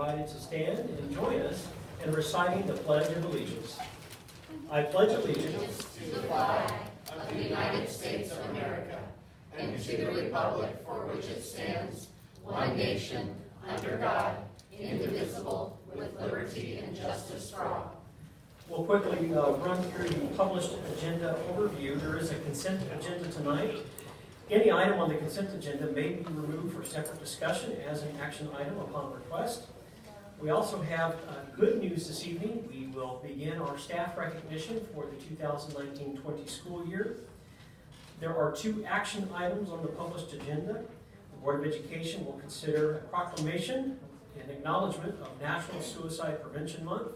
invited to stand and join us in reciting the Pledge of Allegiance. I pledge allegiance to the flag of the United States of America and to the republic for which it stands, one nation, under God, indivisible, with liberty and justice for all. We'll quickly run through the published agenda overview. There is a consent agenda tonight. Any item on the consent agenda may be removed for separate discussion as an action item upon request. We also have good news this evening. We will begin our staff recognition for the 2019-20 school year. There are 2 action items on the published agenda. The Board of Education will consider a proclamation and acknowledgement of National Suicide Prevention Month.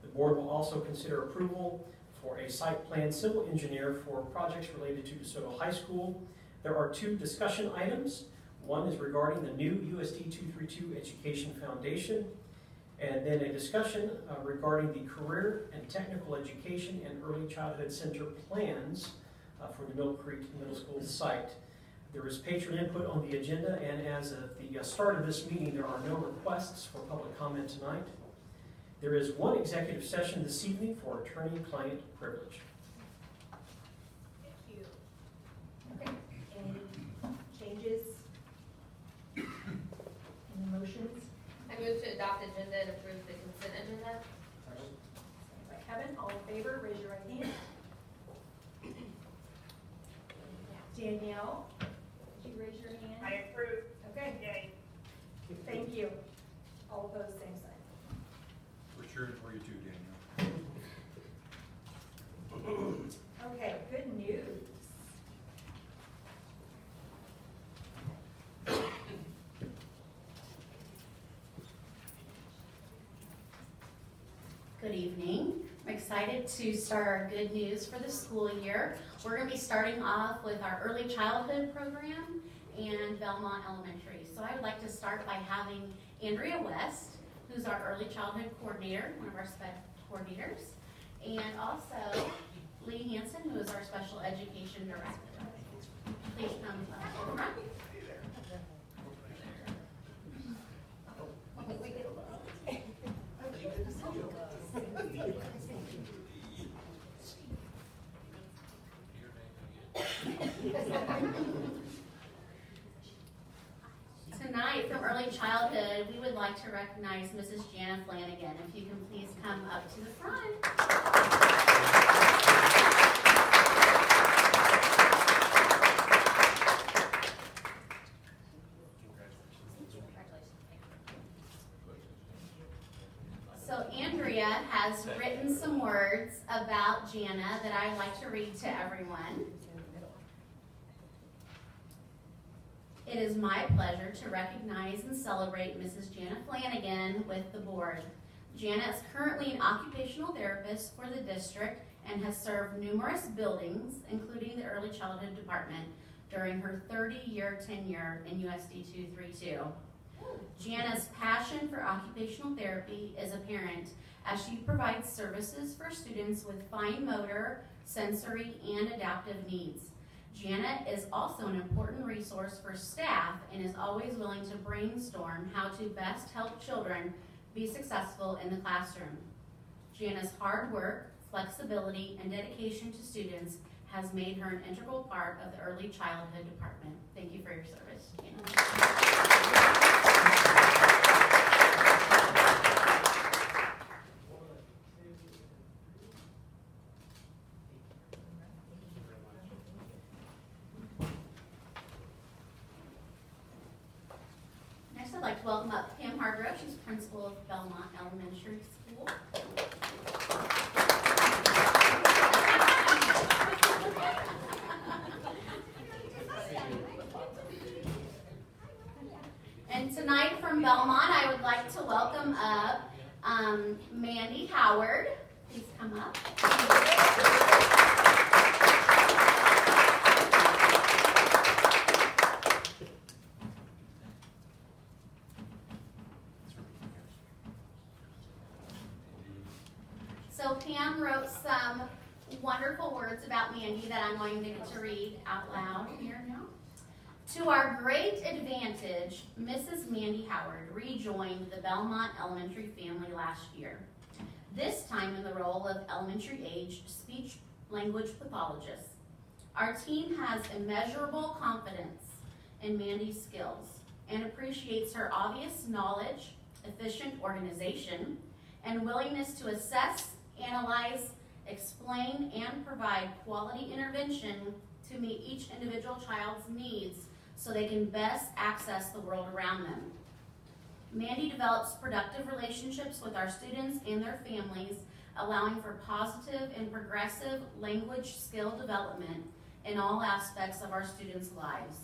The board will also consider approval for a site plan civil engineer for projects related to DeSoto High School. There are 2 discussion items. One is regarding the new USD 232 Education Foundation, and then a discussion regarding the Career and Technical Education and Early Childhood Center plans for the Mill Creek Middle School site. There is patron input on the agenda, and as of the start of this meeting, there are no requests for public comment tonight. There is 1 executive session this evening for attorney-client privilege. Thank you. Okay, any changes? Any motions? I move to adopt agenda and approve the consent agenda. Second by Kevin, all in favor, raise your right hand. Danielle, did you raise your hand? I approve. Okay, Yay. thank you. All opposed, same sign. We're cheering for you too, Danielle. Okay, good news. Good evening. I'm excited to start our good news for the school year. We're going to be starting off with our early childhood program and Belmont Elementary. So I would like to start by having Andrea West, who's our early childhood coordinator, one of our SPED coordinators, and also Lee Hansen, who is our special education director. Please come to the front. Tonight, from early childhood, we would like to recognize Mrs. Jana Flanagan. If you can please come up to the front. So Andrea has written some words about Jana that I'd like to read to everyone. It is my pleasure to recognize and celebrate Mrs. Jana Flanagan with the board. Jana is currently an occupational therapist for the district and has served numerous buildings, including the early childhood department, during her 30-year tenure in USD 232. Jana's passion for occupational therapy is apparent as she provides services for students with fine motor, sensory, and adaptive needs. Jana is also an important resource for staff and is always willing to brainstorm how to best help children be successful in the classroom. Jana's hard work, flexibility, and dedication to students has made her an integral part of the early childhood department. Thank you for your service, Jana. Next, I'd like to welcome up Pam Hargrove. She's principal of Belmont Elementary School. And tonight from Belmont, I would like to welcome up Mandy Howard. Please come up. So Pam wrote some wonderful words about Mandy that I'm going to read out loud here now. To our great advantage, Mrs. Mandy Howard rejoined the Belmont Elementary family last year, this time in the role of elementary-aged speech-language pathologist. Our team has immeasurable confidence in Mandy's skills and appreciates her obvious knowledge, efficient organization, and willingness to assess, analyze, explain, and provide quality intervention to meet each individual child's needs so they can best access the world around them. Mandy develops productive relationships with our students and their families, allowing for positive and progressive language skill development in all aspects of our students' lives.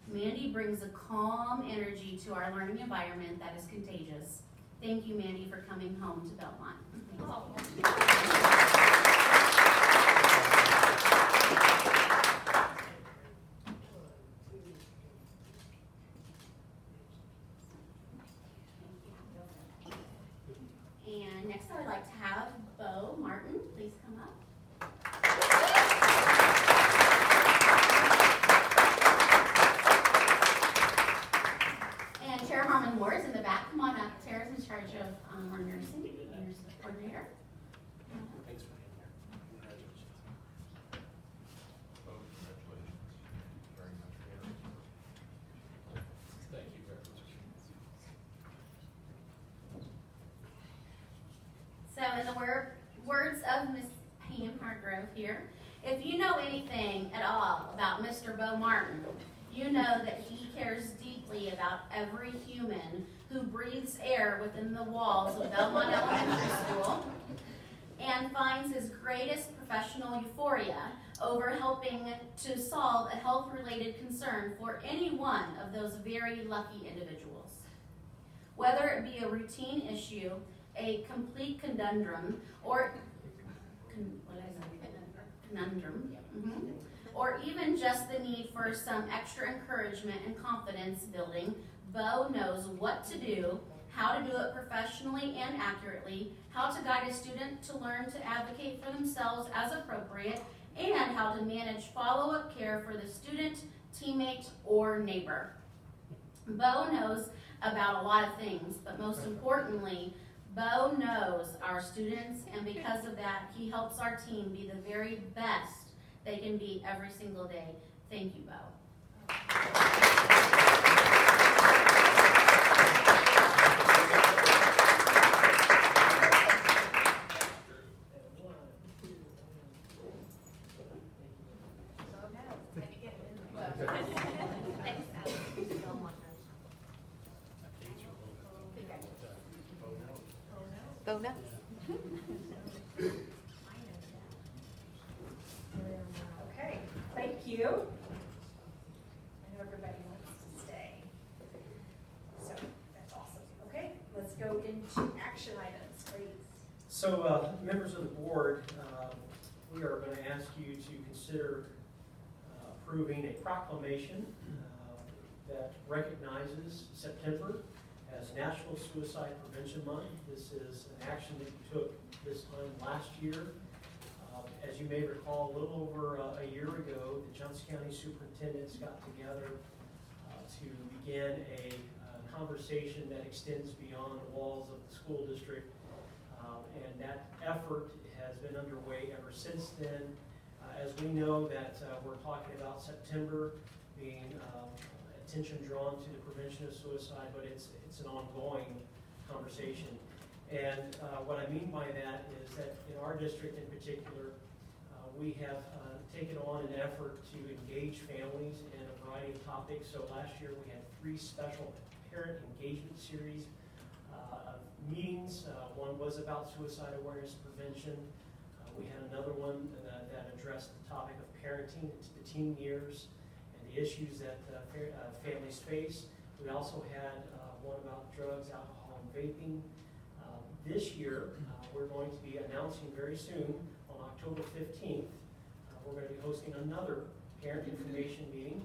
Mandy brings a calm energy to our learning environment that is contagious. Thank you, Mandy, for coming home to Belmont. And next I would like to have Bo Martin, please come up. And Chair Harmon Ward's in the back. Come on up. Tara's in charge of our nursing coordinator. Thanks for being here. Congratulations. Oh, congratulations. Very much. Thank you very much. So in the words of Miss Pam Hargrove here, if you know anything at all about Mr. Bo Martin, you know that he cares deeply about every human who breathes air within the walls of Belmont Elementary School and finds his greatest professional euphoria over helping to solve a health-related concern for any one of those very lucky individuals. Whether it be a routine issue, a complete conundrum, or or even just the need for some extra encouragement and confidence building, Bo knows what to do, how to do it professionally and accurately, how to guide a student to learn to advocate for themselves as appropriate, and how to manage follow-up care for the student, teammate, or neighbor. Bo knows about a lot of things, but most importantly, Bo knows our students, and because of that, he helps our team be the very best they can be every single day. Thank you, Bo. Bonus. Okay, thank you. I know everybody wants to stay. So that's awesome. Okay, let's go into action items, please. So, members of the board, we are going to ask you to consider approving a proclamation that recognizes September as National Suicide Prevention Month. This is an action that we took this time last year. As you may recall, a little over a year ago, the Johnson County superintendents got together to begin a conversation that extends beyond the walls of the school district. And that effort has been underway ever since then. As we know that we're talking about September being attention drawn to the prevention of suicide, but it's an ongoing conversation. And what I mean by that is that in our district in particular, we have taken on an effort to engage families in a variety of topics. So last year we had 3 special parent engagement series of meetings. One was about suicide awareness prevention. We had another one that addressed the topic of parenting into the teen years and the issues that families face. We also had one about drugs, alcohol, and vaping. This year, we're going to be announcing very soon, on October 15th, we're going to be hosting another parent information meeting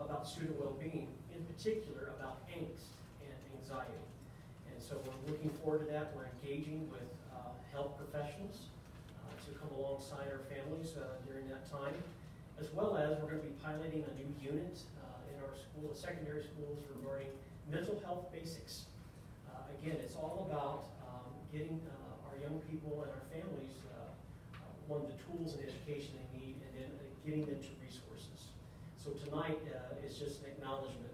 about student well-being, in particular about angst and anxiety. And so we're looking forward to that. We're engaging with health professionals to come alongside our families during that time, as well as we're going to be piloting a new unit in in our school, secondary schools, regarding mental health basics. Again, it's all about getting our young people and our families one of the tools and education they need, and then getting them to resources. So tonight is just an acknowledgement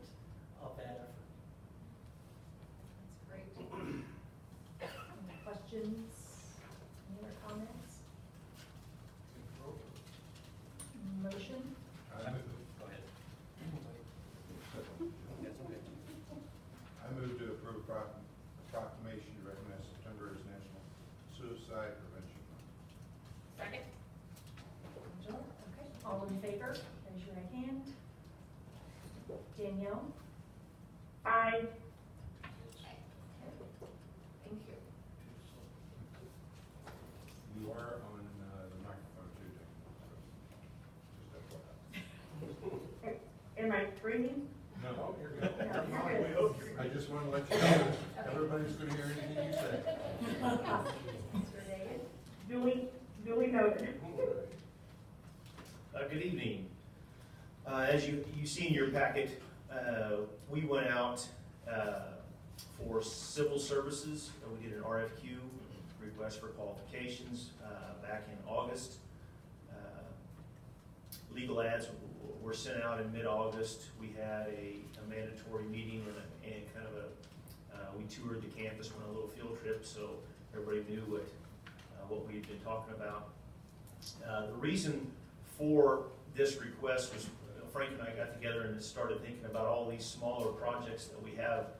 of that effort. That's great. Any questions? Any other comments? Motion? I move, Go ahead. I move to approve proclamation to recognize September as National Suicide Prevention Month. Second? Angela? Okay, all in favor, raise your right hand. Danielle? Aye. Thank you. You are on the microphone too, Dick. Just FYI. Am I screaming? No, you're good. No, you're good. I just want to let you know, everybody's going to hear anything you say. Mr. David? Duly noted. Good evening. As you see in your packet, we went out for civil services. We did an RFQ, request for qualifications, back in August. Legal ads were sent out in mid-August. We had a mandatory meeting and kind of we toured the campus, went on a little field trip, so everybody knew what we had been talking about. The reason for this request was Frank and I got together and started thinking about all these smaller projects that we have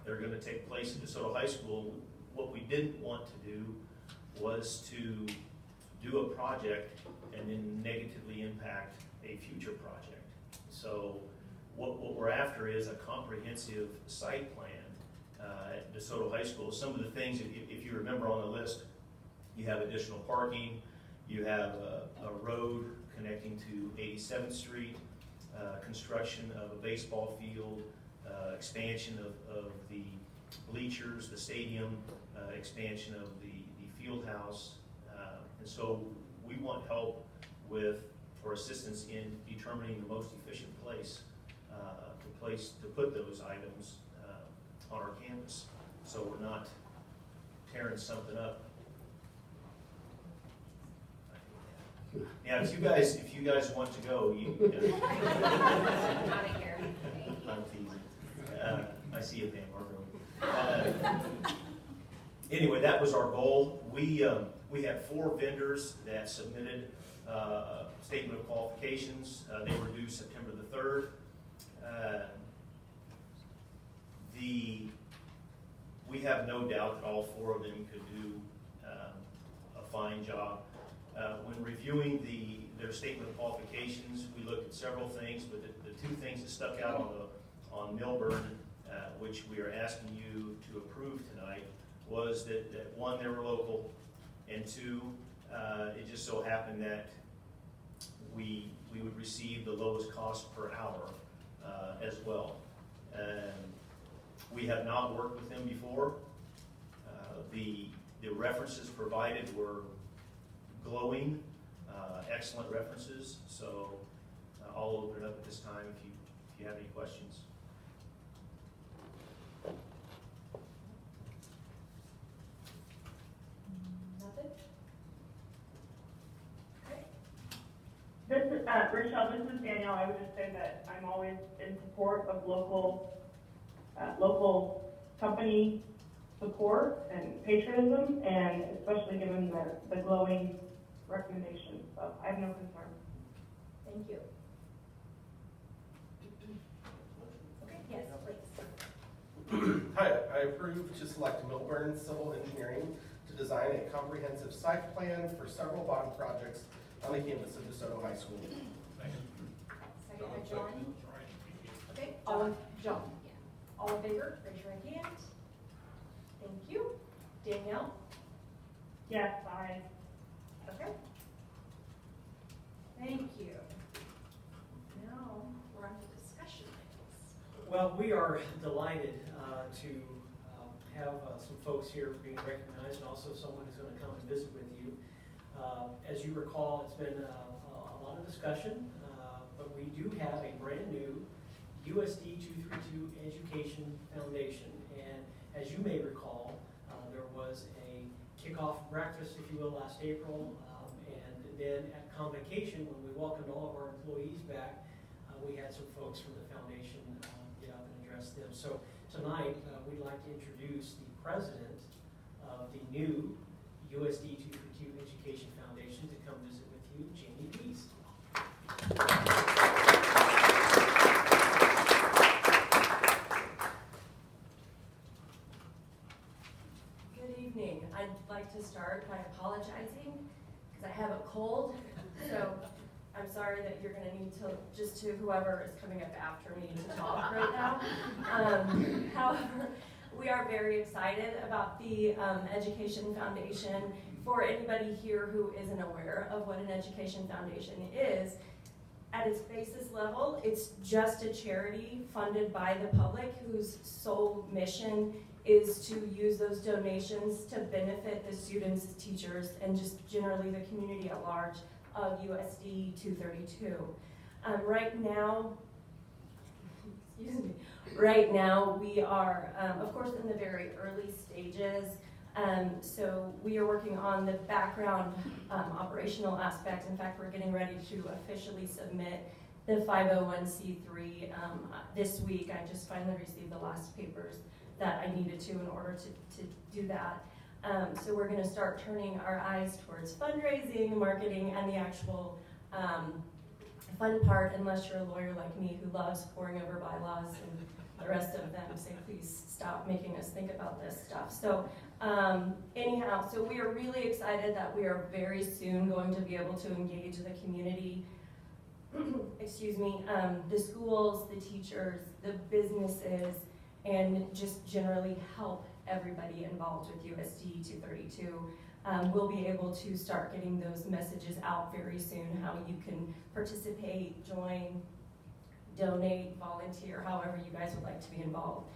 that are going to take place at DeSoto High School. What we didn't want to do was to do a project and then negatively impact a future project. So what we're after is a comprehensive site plan at DeSoto High School. Some of the things, if you remember on the list, you have additional parking, you have a road connecting to 87th Street, construction of a baseball field, expansion of the bleachers, the stadium, expansion of the field house. And so we want help or assistance in determining the most efficient place to put those items on our campus, so we're not tearing something up. Yeah, if you guys want to go, Out of here. I'm teasing. I see you, Pam. Anyway, that was our goal. We had 4 vendors that submitted a statement of qualifications. They were due September the 3rd. We have no doubt that all 4 of them could do a fine job. When reviewing their statement of qualifications, we looked at several things, but the 2 things that stuck out on Milburn, which we are asking you to approve tonight, was that 1, they were local, and 2, it just so happened that we would receive the lowest cost per hour as well. We have not worked with them before. The references provided were glowing, excellent references, so I'll open it up at this time if you have any questions. Nothing? Okay. This is, Rochelle, this is Danielle. I would just say that I'm always in support of local company support and patriotism, and especially given the glowing recommendations. So I have no concern. Thank you. Okay, yes, please. Hi, I approve to select Milburn Civil Engineering to design a comprehensive site plan for several bond projects on the campus of DeSoto High School. Second by John. Okay, John. All in favor, raise your right hand. Thank you. Danielle? Yes, I. Okay. Thank you. Now, we're on to discussion items. Well, we are delighted to have some folks here being recognized, and also someone who's going to come and visit with you. As you recall, it's been a lot of discussion, but we do have a brand new USD 232 Education Foundation. And as you may recall, there was a kickoff breakfast, if you will, last April. And then at convocation, when we welcomed all of our employees back, we had some folks from the foundation get up and address them. So tonight, we'd like to introduce the president of the new USD 232 Education Foundation to come visit with you, Jamie Pease. Good evening. I'd like to start by apologizing because I have a cold. So I'm sorry that you're going to need to, just to whoever is coming up after me to talk right now. However, we are very excited about the Education Foundation. For anybody here who isn't aware of what an Education Foundation is, at its basis level, it's just a charity funded by the public whose sole mission is to use those donations to benefit the students, teachers, and just generally the community at large of USD 232. Right now we are, of course, in the very early stages. So we are working on the background operational aspects. In fact, we're getting ready to officially submit the 501c3 this week. I just finally received the last papers that I needed to in order to do that. So we're going to start turning our eyes towards fundraising, marketing, and the actual fun part, unless you're a lawyer like me who loves poring over bylaws and the rest of them say, please stop making us think about this stuff. So anyhow, so we are really excited that we are very soon going to be able to engage the community, excuse me, the schools, the teachers, the businesses, and just generally help everybody involved with USD 232. We'll be able to start getting those messages out very soon, how you can participate, join, donate, volunteer, however you guys would like to be involved.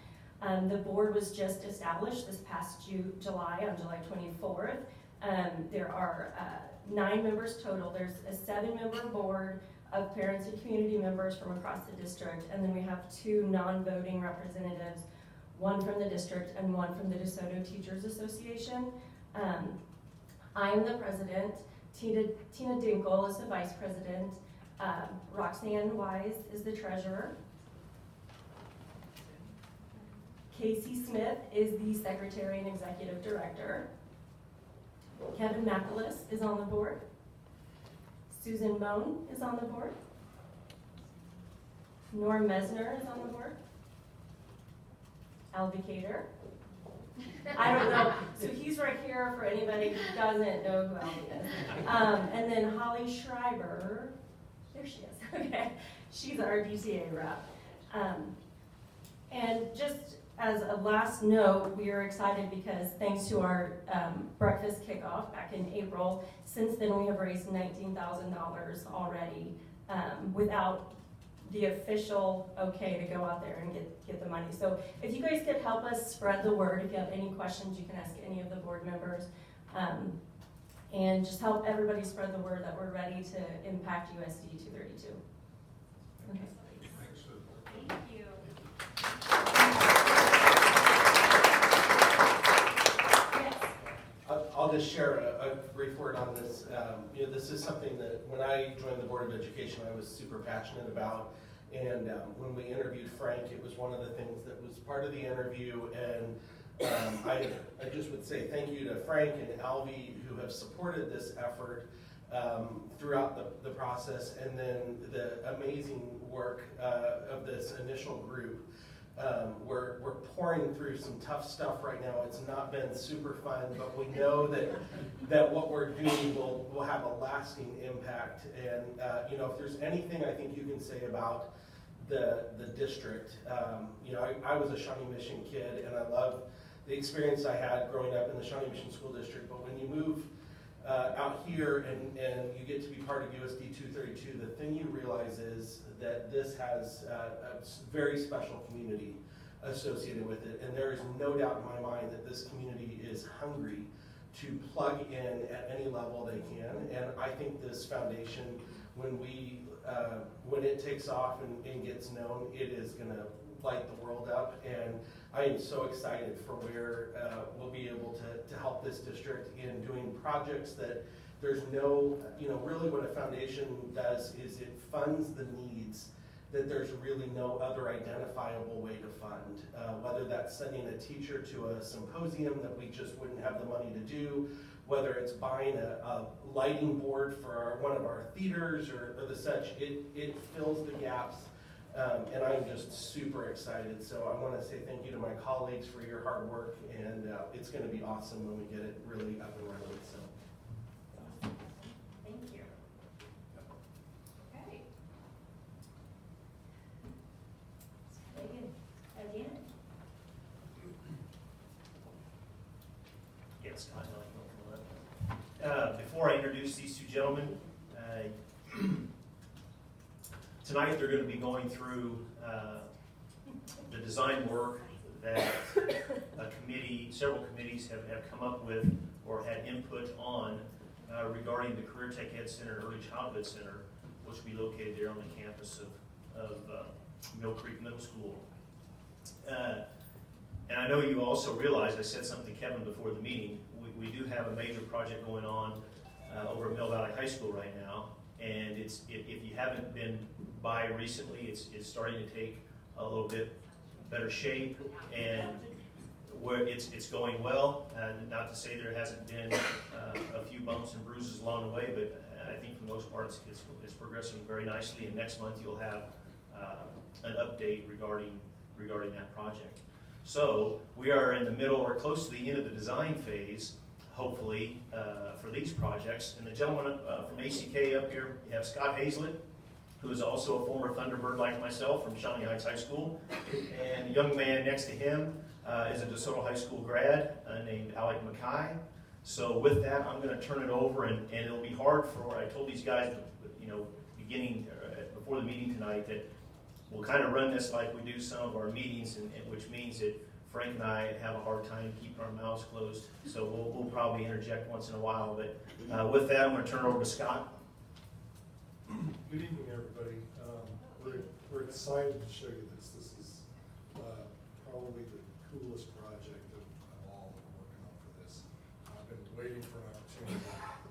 The board was just established this past July, on July 24th. There are 9 members total. There's a 7-member board of parents and community members from across the district, and then we have 2 non-voting representatives, one from the district and one from the DeSoto Teachers Association. I am the president. Tina Dinkle is the vice president. Roxanne Wise is the treasurer. Casey Smith is the secretary and executive director. Kevin McAlis is on the board. Susan Moan is on the board. Norm Mesner is on the board. Al Decatur. I don't know, so he's right here for anybody who doesn't know who Al is. And then Holly Schreiber, there she is, okay. She's our DTA rep. And just as a last note, we are excited because thanks to our breakfast kickoff back in April, since then we have raised $19,000 already without the official okay to go out there and get the money. So if you guys could help us spread the word, if you have any questions, you can ask any of the board members. And just help everybody spread the word that we're ready to impact USD 232. Okay. Thank you. I'll just share a brief word on this. This is something that when I joined the Board of Education, I was super passionate about. And when we interviewed Frank, it was one of the things that was part of the interview. And I just would say thank you to Frank and Alvy who have supported this effort throughout the process, and then the amazing work of this initial group. We're pouring through some tough stuff right now. It's not been super fun, but we know that what we're doing will have a lasting impact. And if there's anything I think you can say about the district, I was a Shawnee Mission kid, and I love the experience I had growing up in the Shawnee Mission School District. But when you move out here and you get to be part of USD 232, the thing you realize is that this has a very special community associated with it, and there is no doubt in my mind that this community is hungry to plug in at any level they can. And I think this foundation, when it takes off and gets known, it is going to light the world up. And I am so excited for where we'll be able to help this district in doing projects that there's no, really what a foundation does is it funds the needs that there's really no other identifiable way to fund. Whether that's sending a teacher to a symposium that we just wouldn't have the money to do, whether it's buying a lighting board for one of our theaters or the such, it fills the gaps. And I'm just super excited. So I want to say thank you to my colleagues for your hard work, and it's going to be awesome when we get it really up and running. So. Thank you. Okay. Very good. Janet? Yes, Scott, before I introduce these two gentlemen, tonight they're going to be going through the design work that several committees have come up with or had input on regarding the Career Tech Ed Center, Early Childhood Center, which will be located there on the campus of Mill Creek Middle School. And I know you also realize, I said something to Kevin before the meeting, we do have a major project going on over at Mill Valley High School right now, and if you haven't been by recently, it's starting to take a little bit better shape, and where it's going well. Not to say there hasn't been a few bumps and bruises along the way, but I think for the most part it's progressing very nicely, and next month you'll have an update regarding that project. So we are in the middle or close to the end of the design phase, hopefully, for these projects. And the gentleman from ACK up here, you have Scott Hazlett, who is also a former Thunderbird like myself from Shawnee Heights High School. And the young man next to him is a DeSoto High School grad named Alec Mackay. So with that, I'm going to turn it over, and it'll be hard I told these guys, beginning before the meeting tonight, that we'll kind of run this like we do some of our meetings, and which means that Frank and I have a hard time keeping our mouths closed. So we'll probably interject once in a while. But with that, I'm going to turn it over to Scott. Good evening, everybody. We're excited to show you this. This is probably the coolest project of all that we're working on for this. I've been waiting for an opportunity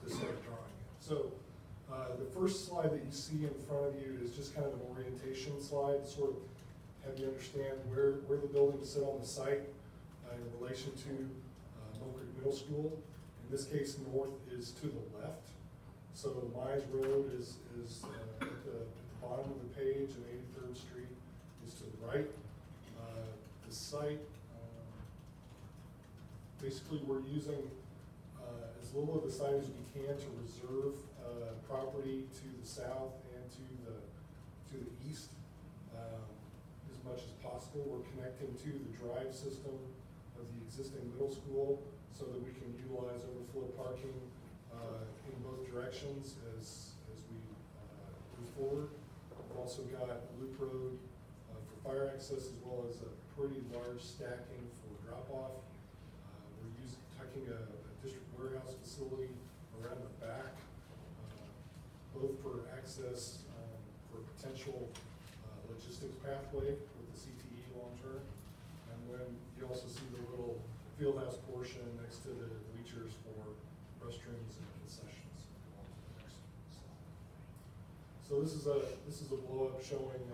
to start drawing it. So the first slide that you see in front of you is just kind of an orientation slide, sort of have you understand where the buildings sit on the site in relation to Mill Creek Middle School. In this case, north is to the left. So Mize Road is at the bottom of the page, and 83rd Street is to the right. The site, basically we're using as little of the site as we can to reserve property to the south and to the east as much as possible. We're connecting to the drive system of the existing middle school so that we can utilize overflow parking in both directions as we move forward. We've also got a loop road for fire access, as well as a pretty large stacking for drop-off. We're tucking a district warehouse facility around the back, both for access for potential logistics pathway with the CTE long-term. And then you also see the little field house portion next to the bleachers for restrooms and concessions. So this is a blow-up showing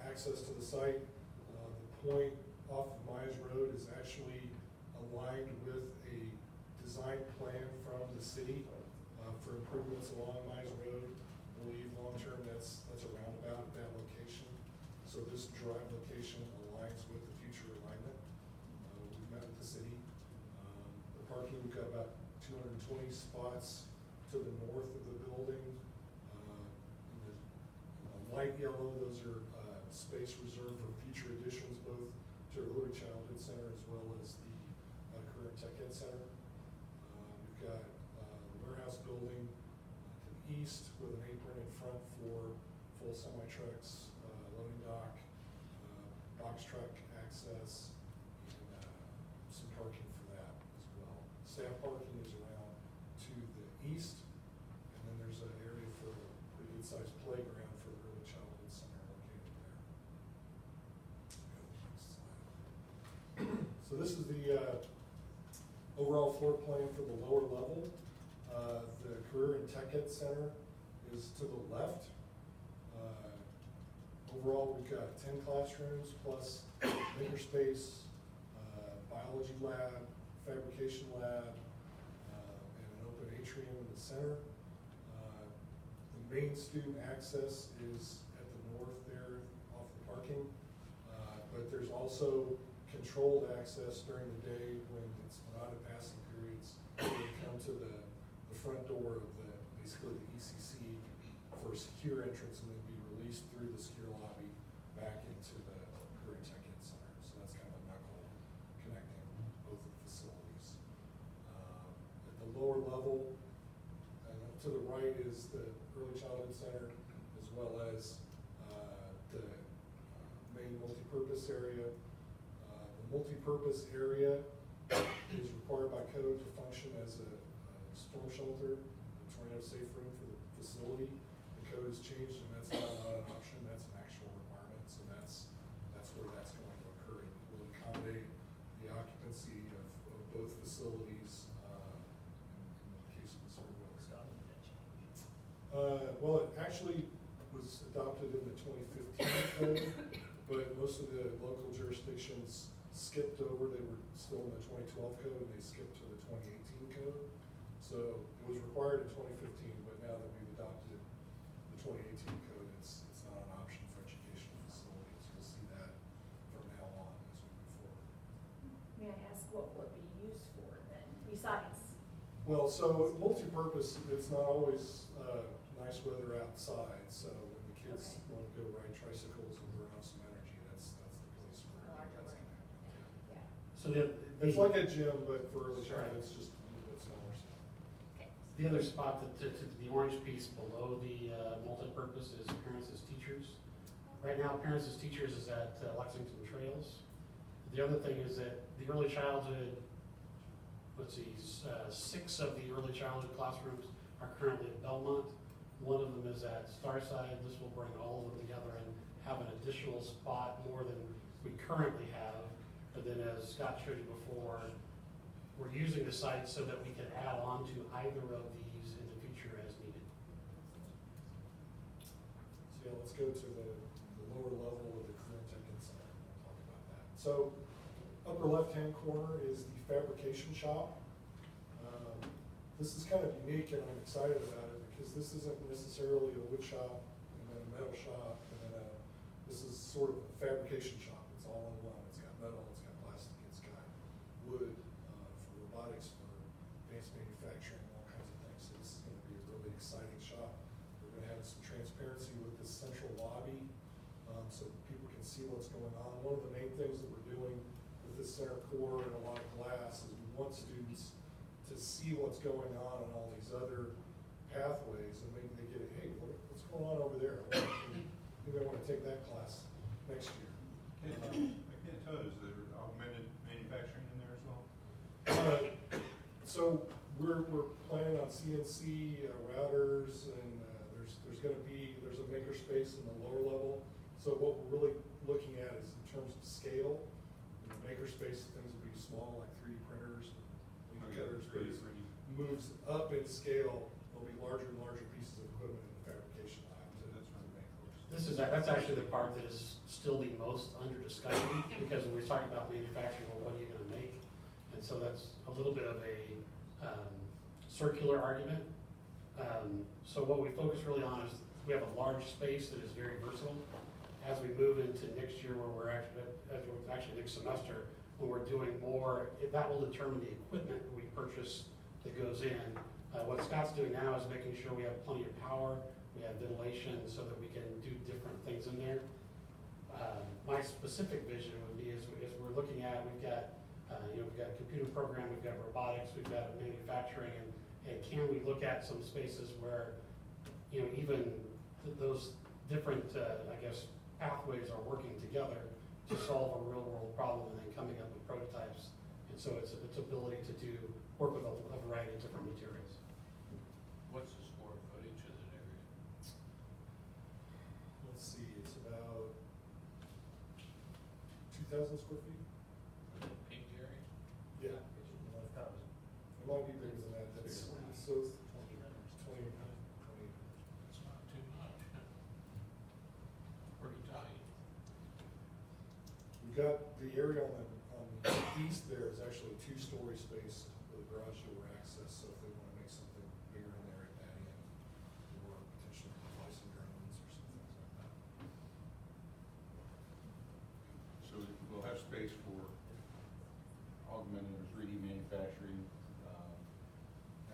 access to the site. The point off of Mize Road is actually aligned with a design plan from the city for improvements along Mize Road. I believe long-term that's a roundabout at that location. So this drive location aligns with the future alignment. We've met with the city. The parking, we've got about 220 spots to the north of the building. In the light yellow, those are space reserved for future additions, both to our Early Childhood Center as well as the Career Tech Ed Center. We've got the warehouse building to the east with an apron in front for full semi-trucks, loading dock, box truck access, and some parking for that as well. Staff parking this is the overall floor plan for the lower level. The Career and Tech Ed Center is to the left. Overall, we've got 10 classrooms plus makerspace, biology lab, fabrication lab, and an open atrium in the center. The main student access is at the north there off the parking, but there's also controlled access during the day when it's not in passing periods. You come to the front door of basically the ECC for a secure entrance and then be released through the secure lobby back into the Career and Tech Ed Center. So that's kind of a knuckle connecting both of the facilities. At the lower level, to the right is the Early Childhood Center, as well as the main multipurpose area. The multipurpose area is required by code to function as a storm shelter, a tornado safe room for the facility. The code has changed, and that's not an option, that's an actual requirement, so that's where that's going to occur. It will accommodate the occupancy of both facilities in the case of the sewer wells. Well, it actually was adopted in the 2015 code, but most of the local jurisdictions skipped over. They were still in the 2012 code, and they skipped to the 2018 code. So it was required in 2015, but now that we've adopted the 2018 code, it's not an option for educational facilities. You'll see that from now on as we move forward. May I ask what would be used for then, besides? Well, so multi-purpose, it's not always nice weather outside, so when the kids want to go ride tricycles and burn off some energy, that's the place where that's going to happen. Yeah. So It's like a gym, but for early childhood, it's just a little bit smaller. Okay. the other spot, the orange piece below the multi-purpose is parents as teachers. Right now, parents as teachers is at Lexington Trails. The other thing is that the early childhood, let's see, 6 of the early childhood classrooms are currently at Belmont. One of them is at Starside. This will bring all of them together and have an additional spot more than we currently have. But then, as Scott showed you before, we're using the site so that we can add on to either of these in the future as needed. So yeah, let's go to the lower level of the Career and Tech Ed Center. We'll talk about that. So upper left-hand corner is the fabrication shop. This is kind of unique, and I'm excited about it because this isn't necessarily a wood shop and then a metal shop, and then this is sort of a fabrication shop. It's all in one. It's got metal, it's got plastic, it's got wood for robotics, for advanced manufacturing, all kinds of things. So this is going to be a really exciting shop. We're going to have some transparency with this central lobby so people can see what's going on. One of the main things that we're doing with this center core and a lot of glass is we want students to see what's going on all these other pathways, and maybe they get it, hey, what's going on over there? Maybe I want to take that class next year. I can't tell, is there augmented manufacturing in there as well? So we're planning on CNC routers, and there's a maker space in the lower level. So what we're really looking at is in terms of scale. In the maker space, things will be small, like 3D printers, cutters, but as it moves up in scale, there'll be larger and larger pieces of equipment in the fabrication lab. So that's where the main course. That's actually the part that is still the most under discussion, because when we talk about manufacturing, well, what are you going to make? And so that's a little bit of a circular argument. So what we focus really on is we have a large space that is very versatile. As we move into next year, where we're actually next semester, when we're doing more, that will determine the equipment we purchase that goes in. What Scott's doing now is making sure we have plenty of power, we have ventilation, so that we can do different things in there. My specific vision would be is we're looking at, we've got a computer program, we've got robotics, we've got manufacturing, and can we look at some spaces where, even those different, pathways are working together to solve a real world problem and then coming up with prototypes. And so it's ability to work with a variety of different materials. What's the square footage of that area? Let's see, it's about 2,000 square feet. The pink area? might be bigger than that, that's, so, 20. It's not too much. Pretty tight. We've got the area on the east there is actually a two-story space with a garage door access, so if they want to make something bigger in there at that end, or potentially apply some drones or some things like that. So we'll have space for augmented or 3D manufacturing,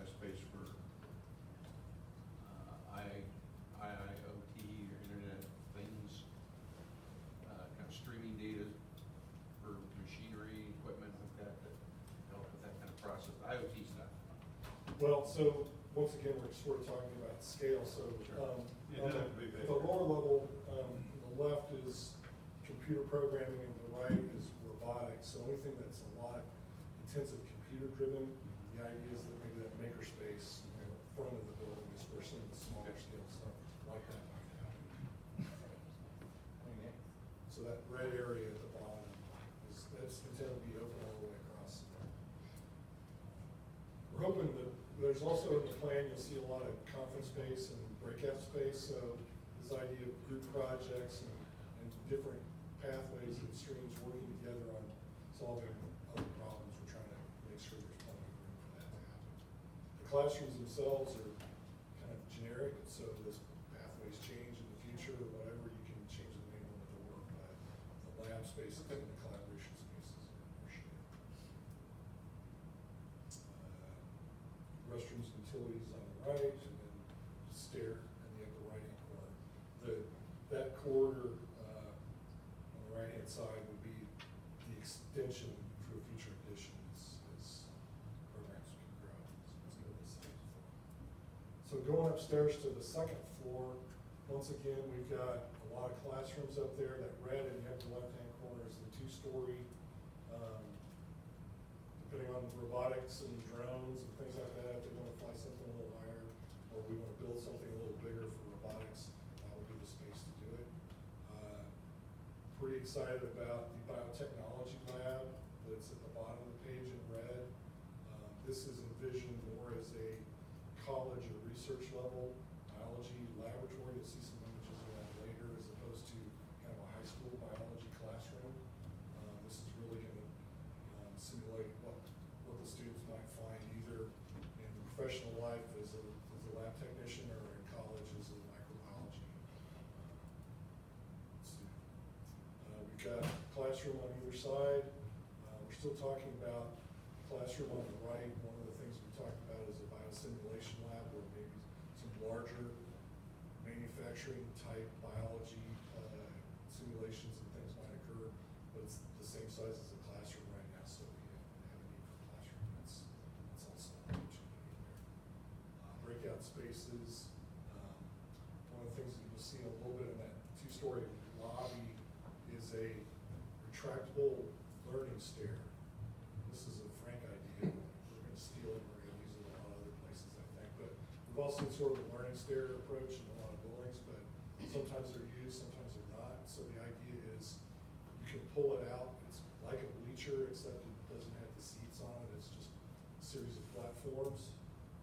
have space for IIoT or Internet of Things, kind of streaming data for machinery, equipment like that, that help with that kind of process, IoT stuff. Well, so, once again, we're sort of talking about scale, so, It doesn't have to be big. the lower level, on the left is computer programming and the right is robotics, so anything that's a lot intensive computer driven, the idea is that maybe that makerspace, front of the building is where some of the smaller scale stuff like that might happen. So that red area at the bottom that's intended to be open all the way across. We're hoping that there's also in the plan, you'll see a lot of conference space and breakout space, so this idea of group projects and different pathways and streams working together on solving other problems, we're trying to make sure there's plenty of room for that to happen. The classrooms themselves are kind of generic, so as pathways change in the future or whatever, you can change the name of the work, but the lab spaces and the collaboration spaces are shared. Restrooms and utilities on the right, and then stair in the upper right-hand corner. That corridor on the right-hand side would be the extension for a future addition as programs can grow. So let's go to the second floor. So going upstairs to the second floor, once again, we've got a lot of classrooms up there. That red in the upper left-hand corner is the two-story. Depending on robotics and drones and things like that, if they want to fly something a little higher, or we want to build something a little bigger for robotics, that would be the space to do it. Pretty excited about the biotechnology lab that's at the bottom of the page in red. This is envisioned more as a college or research level biology laboratory. You'll see some images of that later, as opposed to kind of a high school biology classroom. This is really going to simulate what the students might find either in professional life as a lab technician or in college as a microbiology student. We've got a classroom on either side. We're still talking about classroom on the right. One of the things we talked about is a biosimulation lab where maybe some larger manufacturing type biology simulations and things might occur, but it's the same size as a classroom right now, so we have a need for a classroom. That's also an opportunity there. Breakout spaces. One of the things that you'll see a little bit in that two-story lobby is a retractable learning stair. This is a Frank idea. We're going to steal it. We're going to use it in a lot of other places, I think. But we've also seen sort of a learning stair approach in a lot of buildings, but sometimes they're used, sometimes they're not. So the idea is you can pull it out. It's like a bleacher, except it doesn't have the seats on it. It's just a series of platforms.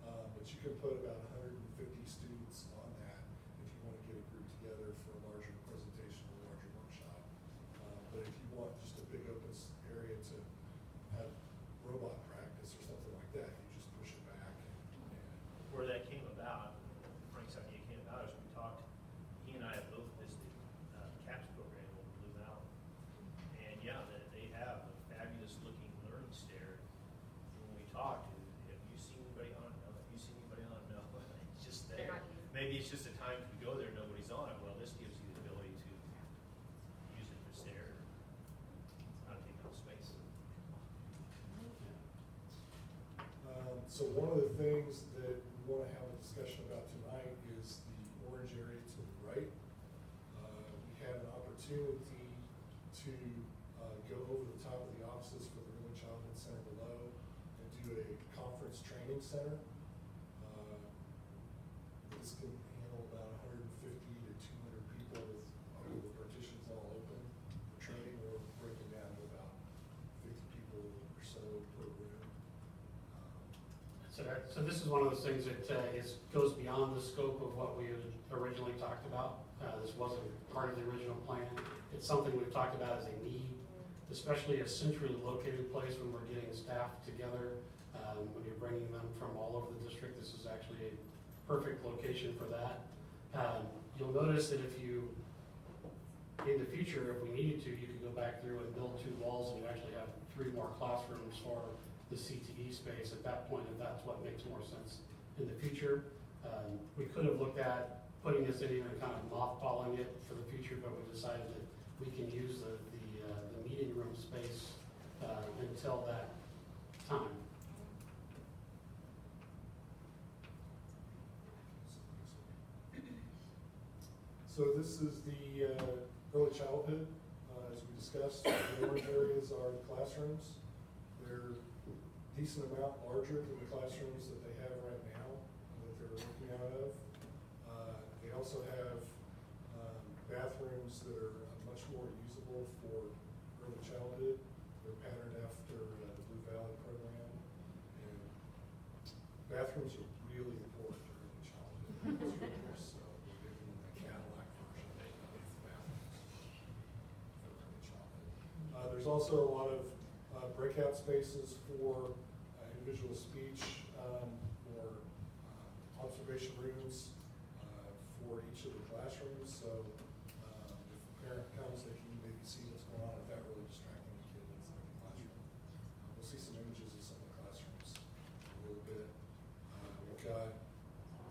But you can put about 150 students on that if you want to get a group together for a larger presentation or a larger workshop. But if you want just a big open area to have robot practice or something like that, you just push it back. Where that came about, Frank's idea came about, as we talked, he and I have both visited CAPS program over Blue Mountain. And yeah, they have a fabulous looking learning stair. When we talked, have you seen anybody on it? No. Have you seen anybody on it? No. It's just They're there. not used. Maybe it's just a time to go there, nobody's on it. Well, this gives you the ability to use it for stair, not take up space. So one of the things that we want to have a discussion about tonight is the orange area to the right. We had an opportunity to go over the top of the offices for the Early Childhood Center below and do a conference training center. This can handle about 150 to 200 people with the partitions all open. The training we're breaking down to about 50 people or so per room. So this is one of those things that goes beyond the scope of what we had originally talked about. This wasn't part of the original plan. It's something we've talked about as a need, especially a centrally located place when we're getting staff together. When you're bringing them from all over the district, this is actually a perfect location for that. You'll notice that if you, in the future, if we needed to, you could go back through and build 2 walls and you actually have 3 more classrooms for the CTE space at that point, if that's what makes more sense in the future. We could have looked at putting this in here and kind of mothballing it for the future, but we decided that we can use the meeting room space until that time. So this is the early childhood. As we discussed, the orange areas are the classrooms. They're a decent amount larger than the classrooms that they have right now that they're working out of. They also have bathrooms that are much more usable for early childhood. They're patterned after the Blue Valley program. And bathrooms are really important for early childhood. So we're giving them a Cadillac version of bathrooms for early childhood. There's also a lot of breakout spaces for individual speech or observation rooms for each of the classrooms. So if a parent comes, they can maybe see what's going on without really distracting the kid inside the classroom. We'll see some images of some of the classrooms in a little bit. We've got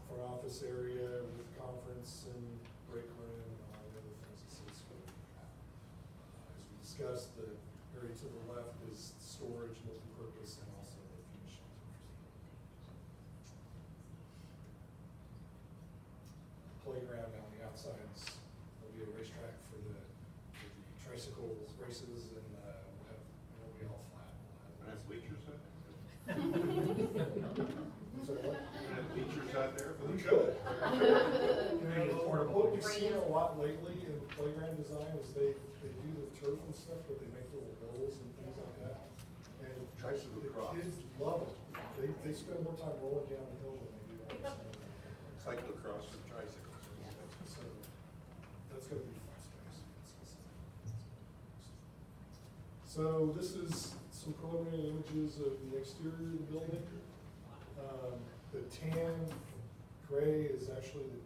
front office area with conference and break room and all the other things associated with that. As we discussed, the area to the left is storage, multi-purpose, and also the few machines. Playground on the outsides. There'll be a racetrack for the tricycle races, and it'll be all flat. Can I have bleachers out there? So what? Can I have bleachers out there for We the could. Portable. What we've seen a lot lately in playground design is they do the turf and stuff, but they make little bowls and things like that. And Tricycle the cross. kids love it. They spend more time rolling down the hill than they do on the sand. Cyclocross for tricycles. So that's going to be fun space. So this is some preliminary images of the exterior of the building. The tan gray is actually the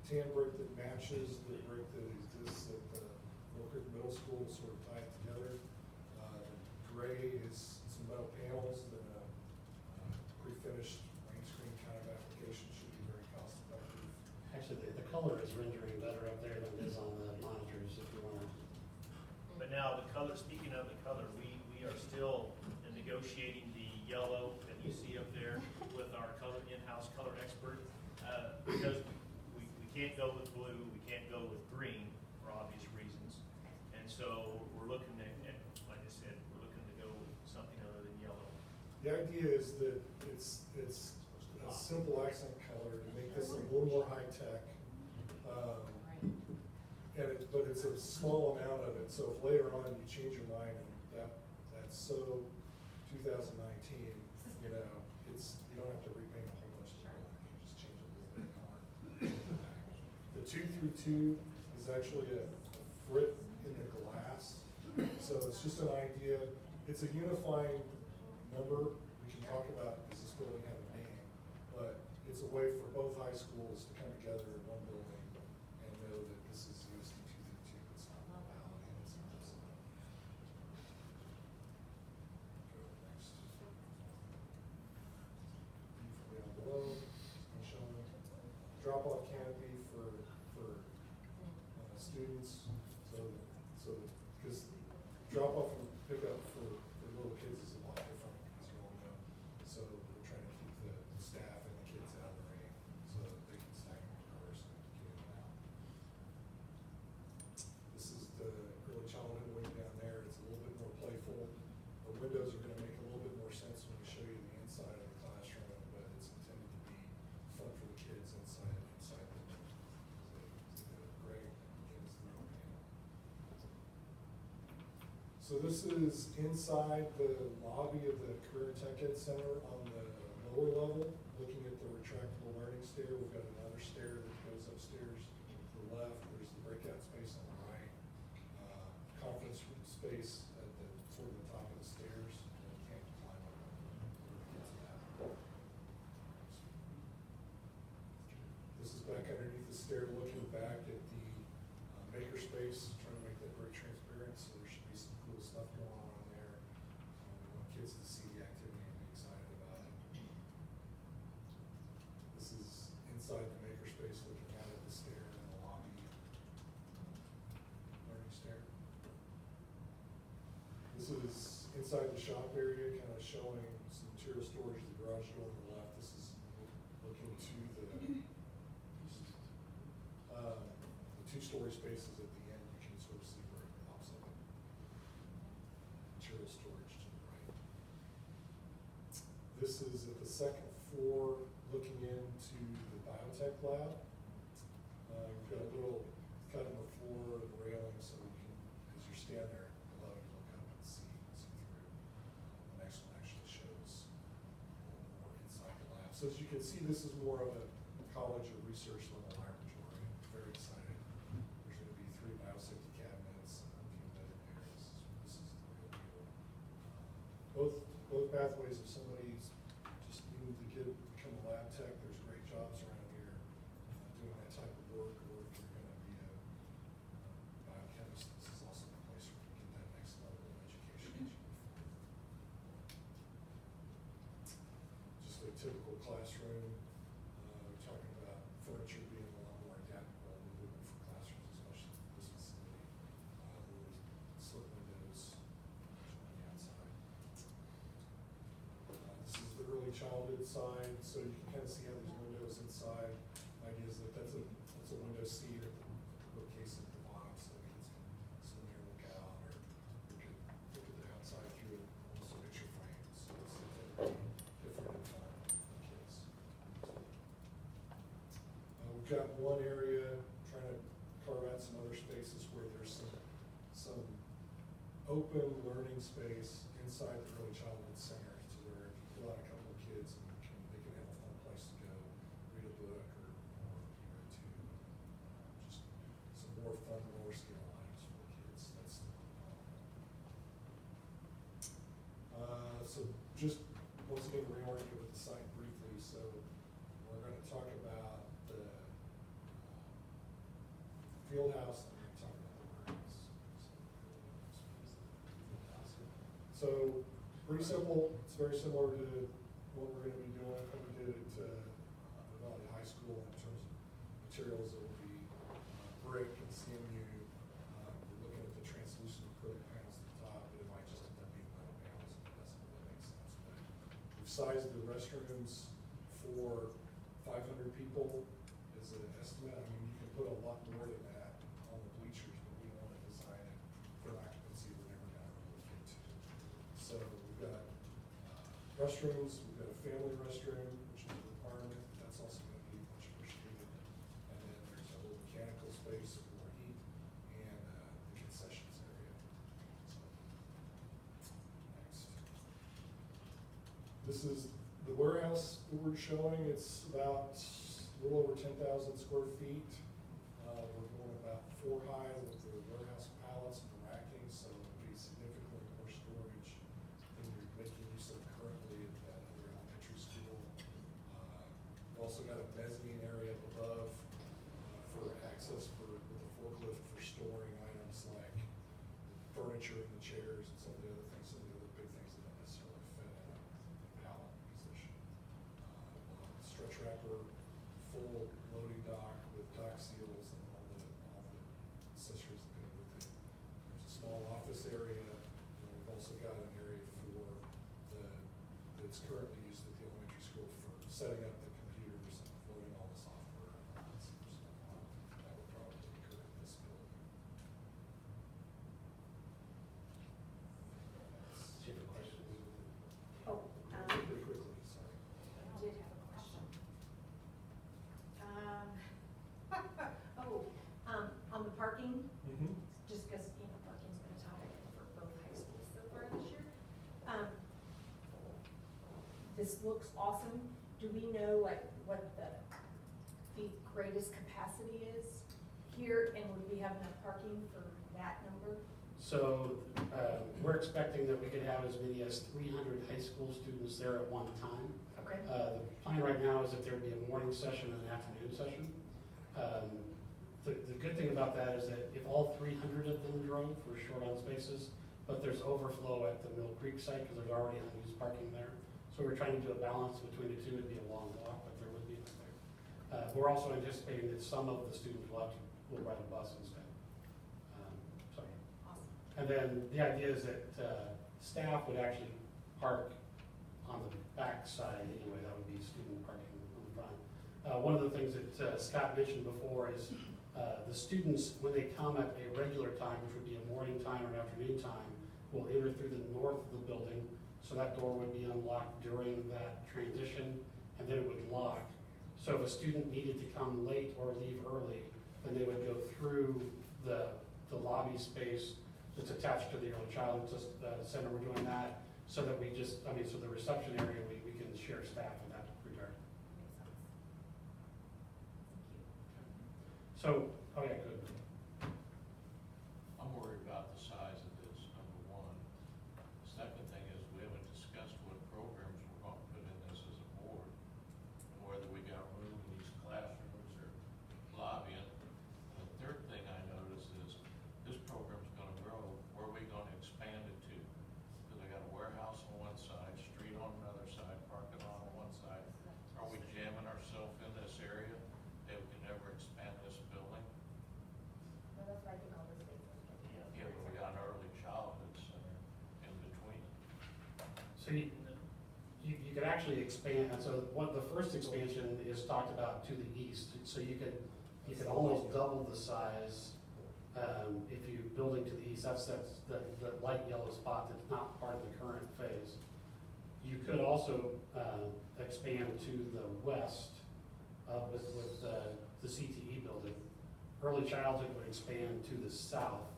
tan brick that matches the brick that exists at the Mill Creek Middle School to sort of tie it together. Gray is some metal panels that pre-finished rain screen kind of application should be very cost effective. Actually, the color is rendering better up there than it is on the monitors, if you want to. But now the color, speaking of the color, we are still negotiating the yellow that you see up there with our in-house color expert. Because we can't go with blue, we can't go with green for obvious reasons. And so we're looking at, like I said, we're looking to go with something other than yellow. The idea is that it's a simple accent color to make this a little more high tech. But it's a small amount of it, so if later on you change your mind and that's so 2019, you know, you don't have to repaint a whole bunch of it, you just change it a little bit of color. The 232 is actually a frit in the glass, so it's just an idea. It's a unifying number. We can talk about, does this building have a name? But it's a way for both high schools to come together in one building and know that this is USD 232. It's not Valley. It's not this. Go next. Down below, I'm showing drop-off canopy for students. So because drop-off and pickup for little kids is a lot different, as you all know. So we're trying to keep the staff and the kids out of the rain so that they can stack in cars and get in and out. This is the early childhood wing down there. It's a little bit more playful. The windows are going to make a little bit more sense when we show you the inside of the classroom, but it's intended to be fun for the kids inside the great against the panel. So this is inside the lobby of the Career Tech Ed Center on the lower level, looking at the retractable learning stair, we've got another stair that goes upstairs to the left. There's the breakout space on the right. Conference room space at the sort of the top of the stairs. You can't climb up to get to that. This is back underneath the stair, looking back at the makerspace, trying to make that very transparent, so there should be some cool stuff going on there. We want kids to see the activity and be excited about it. This is inside the makerspace, looking out at the stair and the lobby learning stair. This is inside the shop area, kind of showing some material storage, the garage door on the left. This is looking to the two-story spaces at the end. You can sort of see where it pops up. Material storage to the right. This is at the second floor, looking into the biotech lab. We've got a little cut in the floor and railing, so you can, as you stand there below, you look up and see through. The next one actually shows a little more inside the lab. So as you can see, this is more of a college or research level laboratory. I'm very excited. There's going to be 3 biosafety cabinets, a few embedded areas. This is the real deal. Both pathways, if somebody's just needing to become a lab tech, there's great jobs around here doing that type of work, or if you're going to be a biochemist, this is also a place where you get that next level of education. Just a typical classroom. We're talking about furniture being a lot more adaptable and moving for classrooms, especially this facility. Little slit windows on the outside. This is the early childhood side, so you can kind of see how these windows inside. The idea is that that's a window seat at the bookcase at the bottom, so kids can sit there and look out, or look at the outside through almost a picture frame. So it's different and fun for kids. We've got one area trying to carve out some other spaces where there's some open learning space inside the early childhood center, to where if you pull out a couple of kids and they can have a fun place to go, read a book or to just some more fun, lower scale items for the kids. That's so just once again reorienting with the site briefly. So we're going to talk about the field house, and we're going to talk about the warehouse. So pretty simple. It's very similar to what we're going to be doing. What we did at Valley High School in terms of materials. It will be brick and CMU. We're looking at the translucent acrylic panels at the top, but it might just end up being metal panels if it doesn't really make sense. But we've sized the restrooms for 500 people as an estimate. I mean, you can put a lot more than that on the bleachers, but we don't want to design it for an occupancy we're never going to really get to. So we've got restrooms, we've got a family restroom, which is a requirement. That's also going to be much appreciated. And then there's a little mechanical space for heat and the concessions area. So, next. This is the warehouse that we're showing. It's about a little over 10,000 square feet. We're going about 4 high with the warehouse pallets and the racking, so it'll be significantly more storage than you're making use of currently at that other elementary school. We've also got a mezzanine area up above for access with a forklift for storing items like furniture and the chairs and some of the other things, some of the other big things that don't necessarily fit in a pallet position. Stretch wrapper, full loading dock with dock seals and all the accessories that go with it. There's a small office area, and we've also got an area that's currently used at the elementary school for setting up the computers and loading all the software and all that sort of stuff on. That would probably occur in this building. Do you have a question? Oh, Pretty quickly, sorry. I did have a question. On the parking, just because, parking's been a topic for both high schools so far this year. this looks awesome. Do we know like what the greatest capacity is here, and would we have enough parking for that number? So we're expecting that we could have as many as 300 high school students there at one time. Okay. The plan right now is that there would be a morning session and an afternoon session. The good thing about that is that if all 300 of them drove, we're short on spaces, but there's overflow at the Mill Creek site because there's already unused parking there. So we're trying to do a balance between the two. It'd be a long walk, but there would be enough there. We're also anticipating that some of the students will ride a bus instead. And then the idea is that staff would actually park on the back side anyway. That would be student parking on the front. One of the things that Scott mentioned before is the students, when they come at a regular time, which would be a morning time or an afternoon time, will enter through the north of the building. So that door would be unlocked during that transition, and then it would lock. So if a student needed to come late or leave early, then they would go through the lobby space that's attached to the early childhood center. We're doing that so that so the reception area, we can share staff in that regard. Makes sense. Thank you. So, oh yeah, good. I'm worried about the size of this, number one. The second thing is we haven't discussed what programs we're going to put in this as a board, and whether we got room in these classrooms or lobbying. And the third thing I noticed is this program's going to grow. Where are we going to expand it to? Because I got a warehouse on one side, street on another side, parking lot on one side. Are we jamming ourselves in this area that we can never expand this building? No, that's what I think all this space is. Yeah, but we got an early childhood center in between. So you could actually expand. So what the first expansion is talked about to the east. So you could almost double the size if you building to the east. That's the light yellow spot that's not part of the current phase. You could also expand to the west with the CTE building. Early childhood would expand to the south.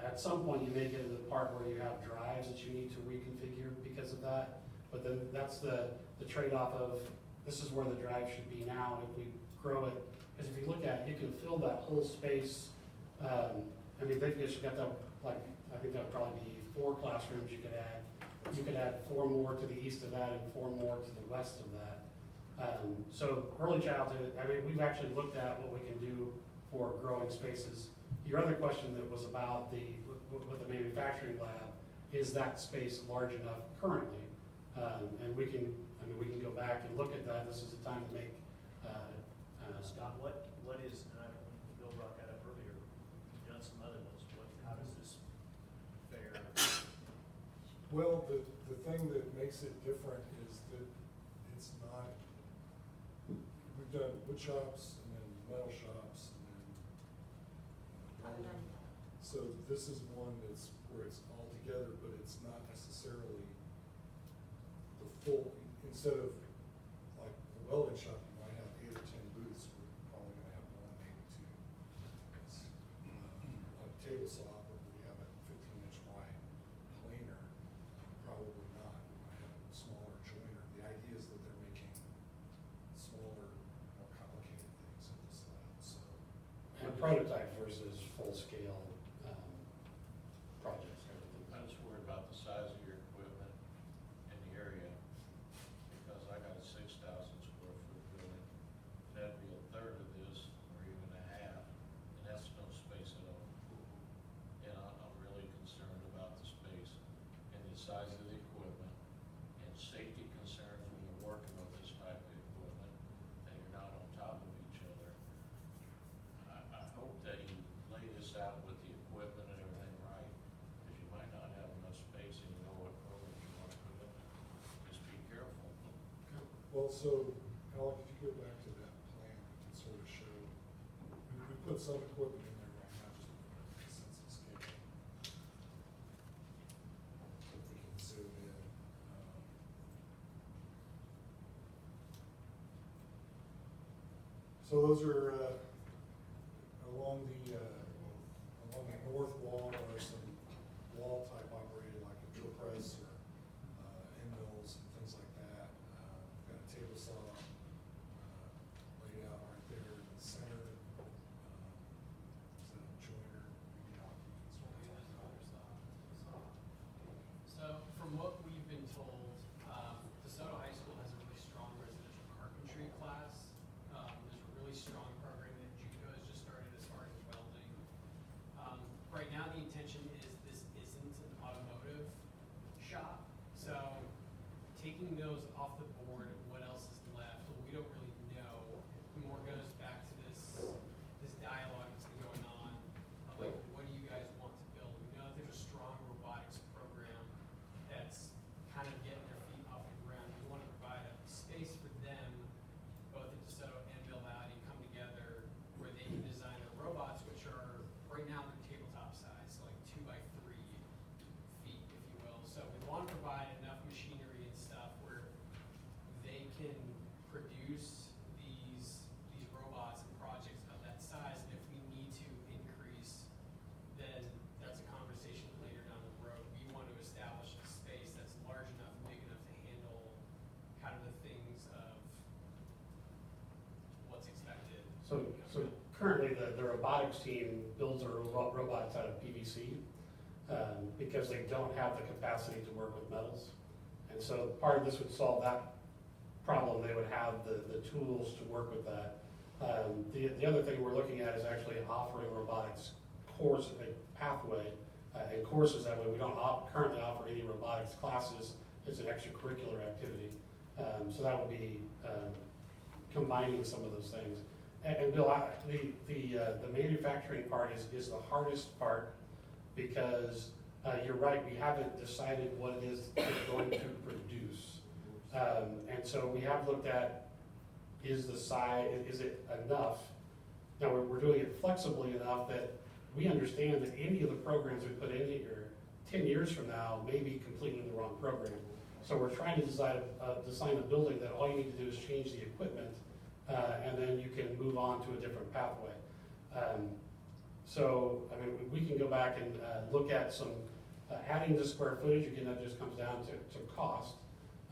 At some point, you may get to the part where you have drives that you need to reconfigure because of that. But then that's the trade-off of this is where the drive should be now. If we grow it, because if you look at it, you can fill that whole space. They've just got that, I think that would probably be 4 classrooms you could add. You could add 4 more to the east of that and 4 more to the west of that. So early childhood, we've actually looked at what we can do for growing spaces. Your other question that was about with the manufacturing lab, is that space large enough currently? And we can go back and look at that. This is the time to make. Scott, what is, and Bill brought that up earlier, you've done some other ones, how does this fare? Well, the thing that makes it different is that it's not, we've done wood shops and then metal shops and then, so this is one that's where it's all together, but it's not necessarily the full, instead of like the welding shop, you might have 8 or 10 booths, we're probably gonna have 1, maybe 2. It's, a table saw, but we have a 15-inch wide planer, probably not. We might have a smaller joiner. The idea is that they're making smaller, more complicated things in this lab, so. And prototype versus full-scale projects. I just worry about the size of your equipment in the area, because I got a 6,000 square foot building. That'd be a third of this, or even a half, and that's no space at all. And I'm really concerned about the space and the size of the equipment and safety concerns when you're working with this type of equipment, and you're not on top of each other. I hope that you lay this out with the equipment and everything right, because you might not have enough space and you know what program you want to put in there. Just be careful. Well, so, Alec, if you go back to that plan, we can sort of show, we put some equipment in there right now, just to put a sense of scale. If we can zoom in. So those are, along the north wall are some wall type operated like a drill press or end mills and things like that. from what we've been told, DeSoto High School has a really strong residential carpentry class. There's a really strong program that JUCO has just started as far as welding. Right now, the intention is this isn't an automotive shop, so taking those off the board, what else is left? Well, we don't really know. It more goes back to this dialogue that's been going on. Like, what do you guys want to build? We know that there's a strong robotics program that's kind of getting their feet off the ground. We want to provide a space for them, both at DeSoto and Mill Valley, to come together where they can design their robots, which are right now they're tabletop size, so like 2 by 3 feet, if you will. So we want to provide enough machinery and stuff where they can produce these robots and projects of that size. And if we need to increase, then that's a conversation later down the road. We want to establish a space that's large enough, big enough to handle kind of the things of what's expected. So currently, the robotics team builds their robots out of PVC because they don't have the capacity to work with metals. And so part of this would solve that problem. They would have the tools to work with that. The other thing we're looking at is actually offering robotics course, a pathway, and courses. That way we don't currently offer any robotics classes. It's an extracurricular activity. So that would be combining some of those things. And Bill, the manufacturing part is the hardest part because you're right, we haven't decided what it is we're going to produce. And so we have looked at, is the size, is it enough? Now we're doing it flexibly enough that we understand that any of the programs we put in here 10 years from now may be completely the wrong program. So we're trying to design a building that all you need to do is change the equipment and then you can move on to a different pathway. So, I mean, we can go back and look at some, adding the square footage, again, that just comes down to cost.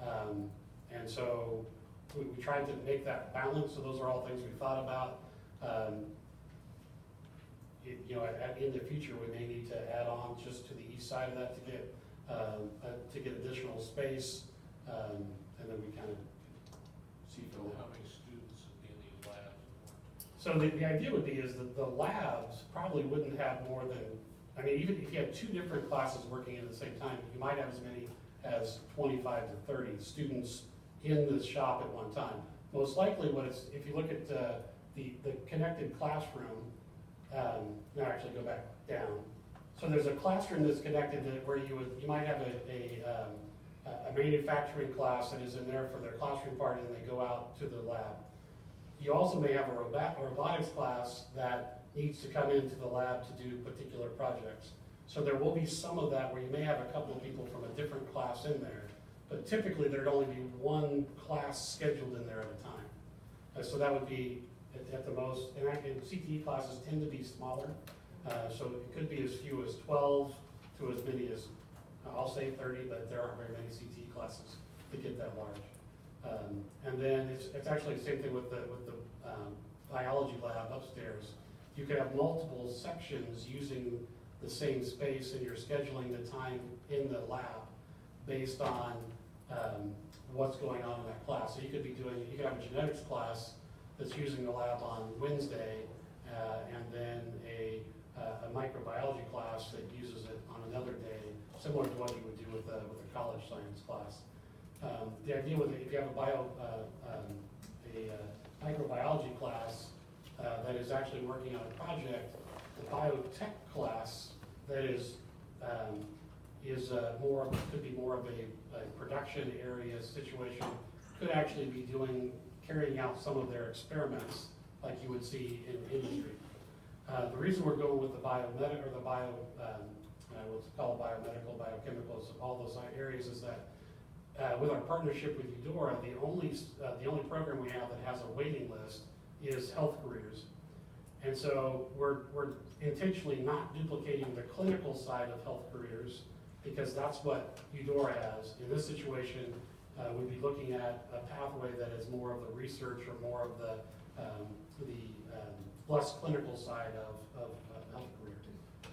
And so we tried to make that balance, so those are all things we thought about. In the future, we may need to add on just to the east side of that to get additional space, and then we kind of see from there. How many students in these labs? So the idea would be is that the labs probably wouldn't have more than, I mean, even if you had 2 different classes working at the same time, you might have as many as 25 to 30 students in the shop at one time. Most likely if you look at the connected classroom, now actually go back down. So there's a classroom that's connected where you might have a manufacturing class that is in there for their classroom part and they go out to the lab. You also may have a robotics class that needs to come into the lab to do particular projects. So there will be some of that where you may have a couple of people from a different class in there, but typically there'd only be 1 class scheduled in there at a time. So that would be at the most, and CTE classes tend to be smaller, so it could be as few as 12 to as many as, I'll say 30, but there aren't very many CTE classes that get that large. And then it's actually the same thing with the biology lab upstairs. You could have multiple sections using the same space, and you're scheduling the time in the lab based on what's going on in that class. So you could have a genetics class that's using the lab on Wednesday, and then a microbiology class that uses it on another day, similar to what you would do with a college science class. The idea with if you have a microbiology class that is actually working on a project, the biotech class that could be more of a production area situation, could actually be carrying out some of their experiments like you would see in industry. The reason we're going with the biomedical, or what's called biomedical, biochemicals, all those areas is that with our partnership with Eudora, the only program we have that has a waiting list is health careers. And so we're intentionally not duplicating the clinical side of health careers because that's what Eudora has. In this situation, we'd be looking at a pathway that is more of the research or more of the less clinical side of health career.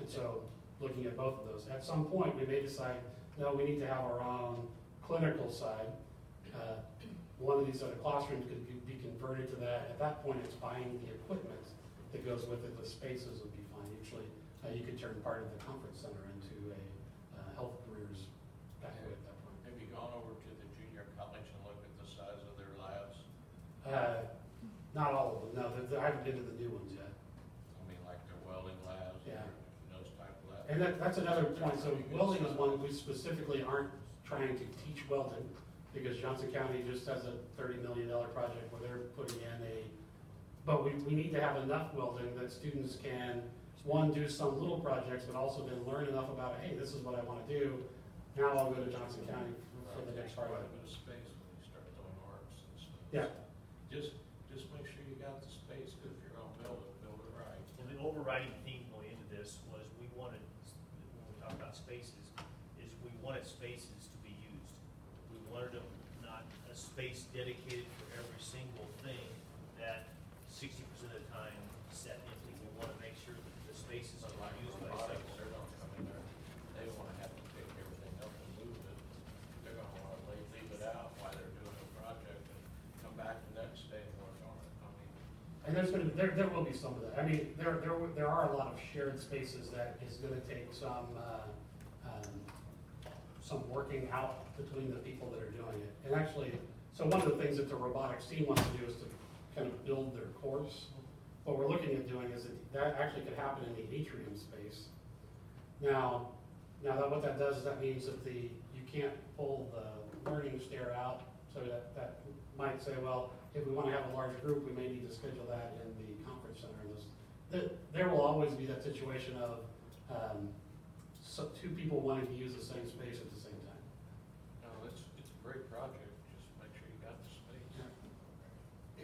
And so looking at both of those. At some point, we may decide no, we need to have our own clinical side. One of these other classrooms could be converted to that. At that point, it's buying the equipment that goes with it. The spaces would be fine. Usually, you could turn part of the conference center into a health careers pathway at that point. Have you gone over to the junior college and looked at the size of their labs? Not all of them, no. I haven't been to the new ones yet. I mean, like their welding labs, Yeah. or those type of labs? And that's another point. So welding is one we specifically aren't trying to teach welding, because Johnson County just has a $30 million project where they're putting in but we need to have enough welding that students can, one, do some little projects, but also then learn enough about, hey, this is what I want to do. Now I'll go to Johnson County for the next part of Quite a it. bit of space when you start doing arcs and stuff. Yeah. Just make sure you got the space, because if you're gonna build it right. Well, the overriding theme going into this was we wanted, when we talk about spaces, is we wanted spaces to be used. We wanted them, not a space dedicated for every single thing that 60% of the time set empty. We want to make sure that the spaces are Like used by robotics, several. they're gonna come in there, they wanna have to pick everything up and move it. They're gonna wanna leave it out while they're doing the project and come back the next day and work on it. I mean, And there will be some of that. I mean, there are a lot of shared spaces that is going to take some working out between the people that are doing it. And actually, so one of the things that the robotics team wants to do is to kind of build their course. What we're looking at doing is that actually could happen in the atrium space. Now what that does is that means that you can't pull the learning stair out, so that might say, well, if we want to have a large group, we may need to schedule that in the conference center. There will always be that situation of two people wanting to use the same space at the same time. no, it's a great project, just make sure you got the space.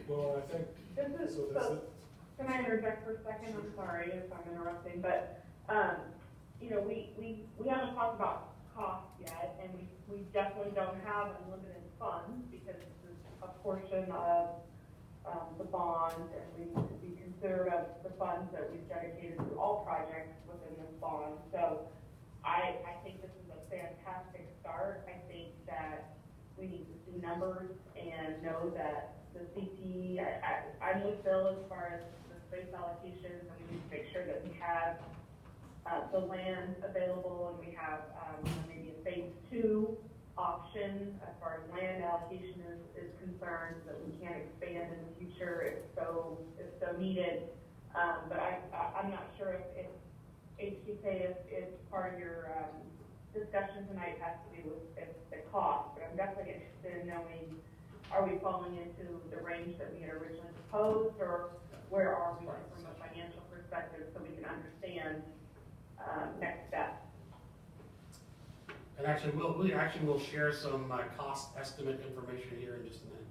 Well, I think, Can I interject for a second? I'm sorry if I'm interrupting, but, we haven't talked about cost yet, and we definitely don't have unlimited funds, because this is a portion of, the bond, and we need to be considerate of the funds that we've dedicated to all projects within this bond. So I think this is a fantastic start. I think that we need to see numbers and know that the CT, I'm with Bill as far as the space allocations, and we need to make sure that we have the land available, and we have maybe a phase 2 option as far as land allocation is concerned, so that we can expand in the future if so needed. But I'm not sure if HTK is part of your discussion tonight has to do with the cost, but I'm definitely interested in knowing, are we falling into the range that we had originally proposed, or where are we from a financial perspective, so we can understand next steps? And actually, we'll share some cost estimate information here in just a minute.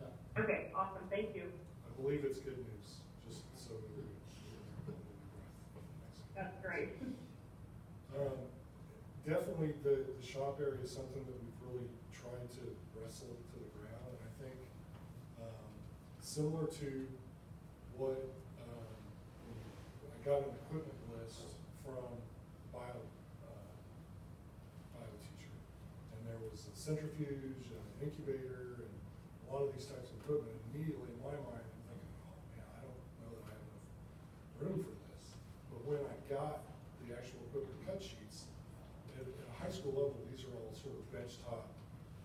Yeah. Okay, awesome, thank you. I believe it's good news, just so we're That's great. Definitely the shop area is something that we've really tried to wrestle to the ground, and I think similar to what I got an equipment list from bio teacher, and there was a centrifuge and an incubator and a lot of these types of equipment. And immediately in my mind, I'm thinking, oh man, I don't know that I have enough room for this. But when I got the actual equipment cut sheets, at a high school level, these are all sort of benchtop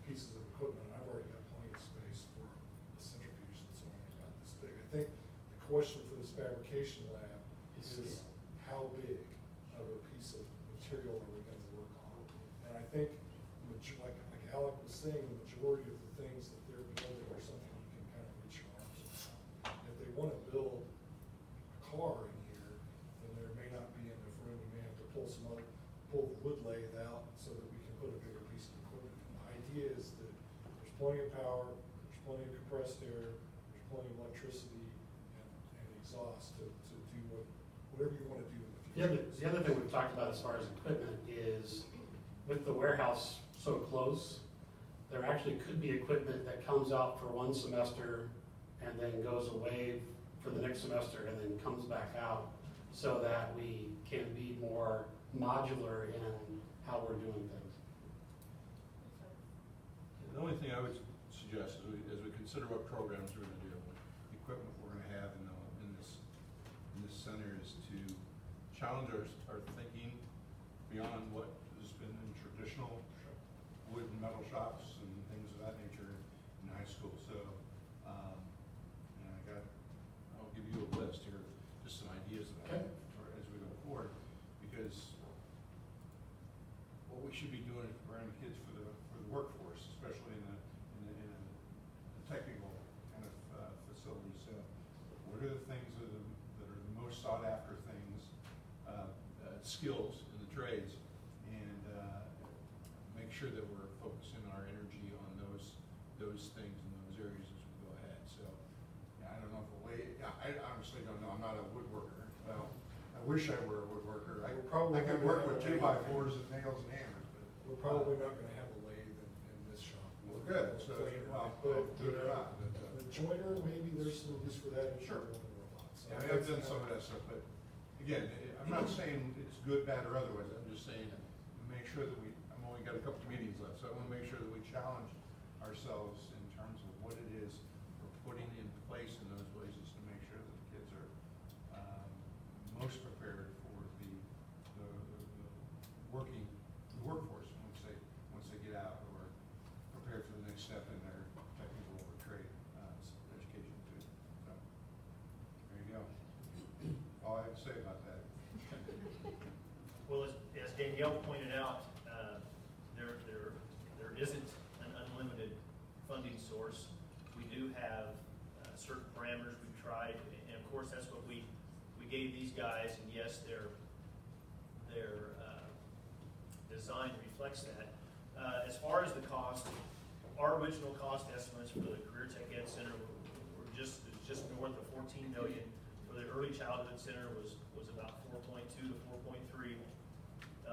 pieces of equipment, and I've already got plenty of space for a centrifuge that's only about this big. I think the question for this fabrication lab is how big of a piece of material are we going to work on? And I think, like Alec was saying, the majority of the things that they're building are something you can kind of reach your arms around. If they want to build a car in here, then there may not be enough room. We may have to pull the wood lathe out so that we can put a bigger piece of equipment in. The idea is that there's plenty of power, there's plenty of compressed air, there's plenty of electricity and exhaust to do whatever you want to do in the future. The other thing we've talked about as far as equipment is, with the warehouse so close, there actually could be equipment that comes out for one semester and then goes away for the next semester and then comes back out, so that we can be more modular in how we're doing things. The only thing I would suggest as we consider what programs we're gonna do, what equipment we're gonna have in this center is to challenge our thinking beyond what has been in traditional wood and metal shops and things of that nature in high school. So, and I'll give you a list here, just some ideas of that as we go forward, because what we should be doing is preparing kids for the workforce, especially in a technical kind of facility. So, what are the things that are the most sought after things, skills in the trades, and make sure that we're focusing our energy on those things in those areas as we go ahead. So, yeah, I don't know if I honestly don't know. I'm not a woodworker. Well, I wish I were a woodworker. I could work with 2x4s and nails and hammers. But we're probably not going to have a lathe in this shop. Well, good. So, the joiner, maybe there's some use for that. Sure. So yeah, I've done some of that stuff, but again, I'm not saying it's good, bad, or otherwise. I'm just saying make sure that I've only got a couple of meetings left, so I want to make sure that we challenge ourselves in terms of what it is we're putting in place in those places to make sure that the kids are most prepared for the workforce once they get out, or prepared for the next step in their technical or trade education too. So there you go. All I have to say about that. Well, as Danielle pointed out, there isn't an unlimited funding source. We do have certain parameters we've tried, and of course that's what we gave these guys, and yes, their design reflects that. As far as the cost, our original cost estimates for the Career Tech Ed Center were just north of $14 million. For the Early Childhood Center was about 4.2 to 4.3.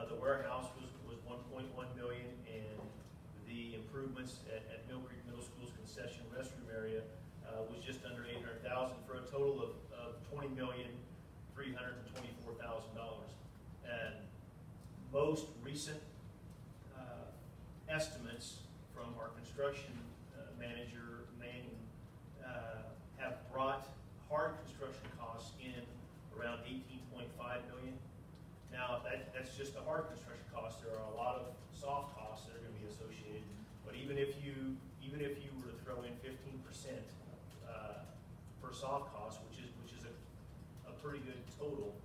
The warehouse was 1.1 million, and the improvements at Mill Creek Middle School's concession restroom area was just under $800,000 for a total of $20,324,000. And most recent estimates from our construction manager, Manning, have brought hard construction costs in around $18.5 million. Now, that's just the hard construction costs. There are a lot of soft costs that are going to be associated. But even if you were to throw in 15% for soft costs, which is a pretty good total,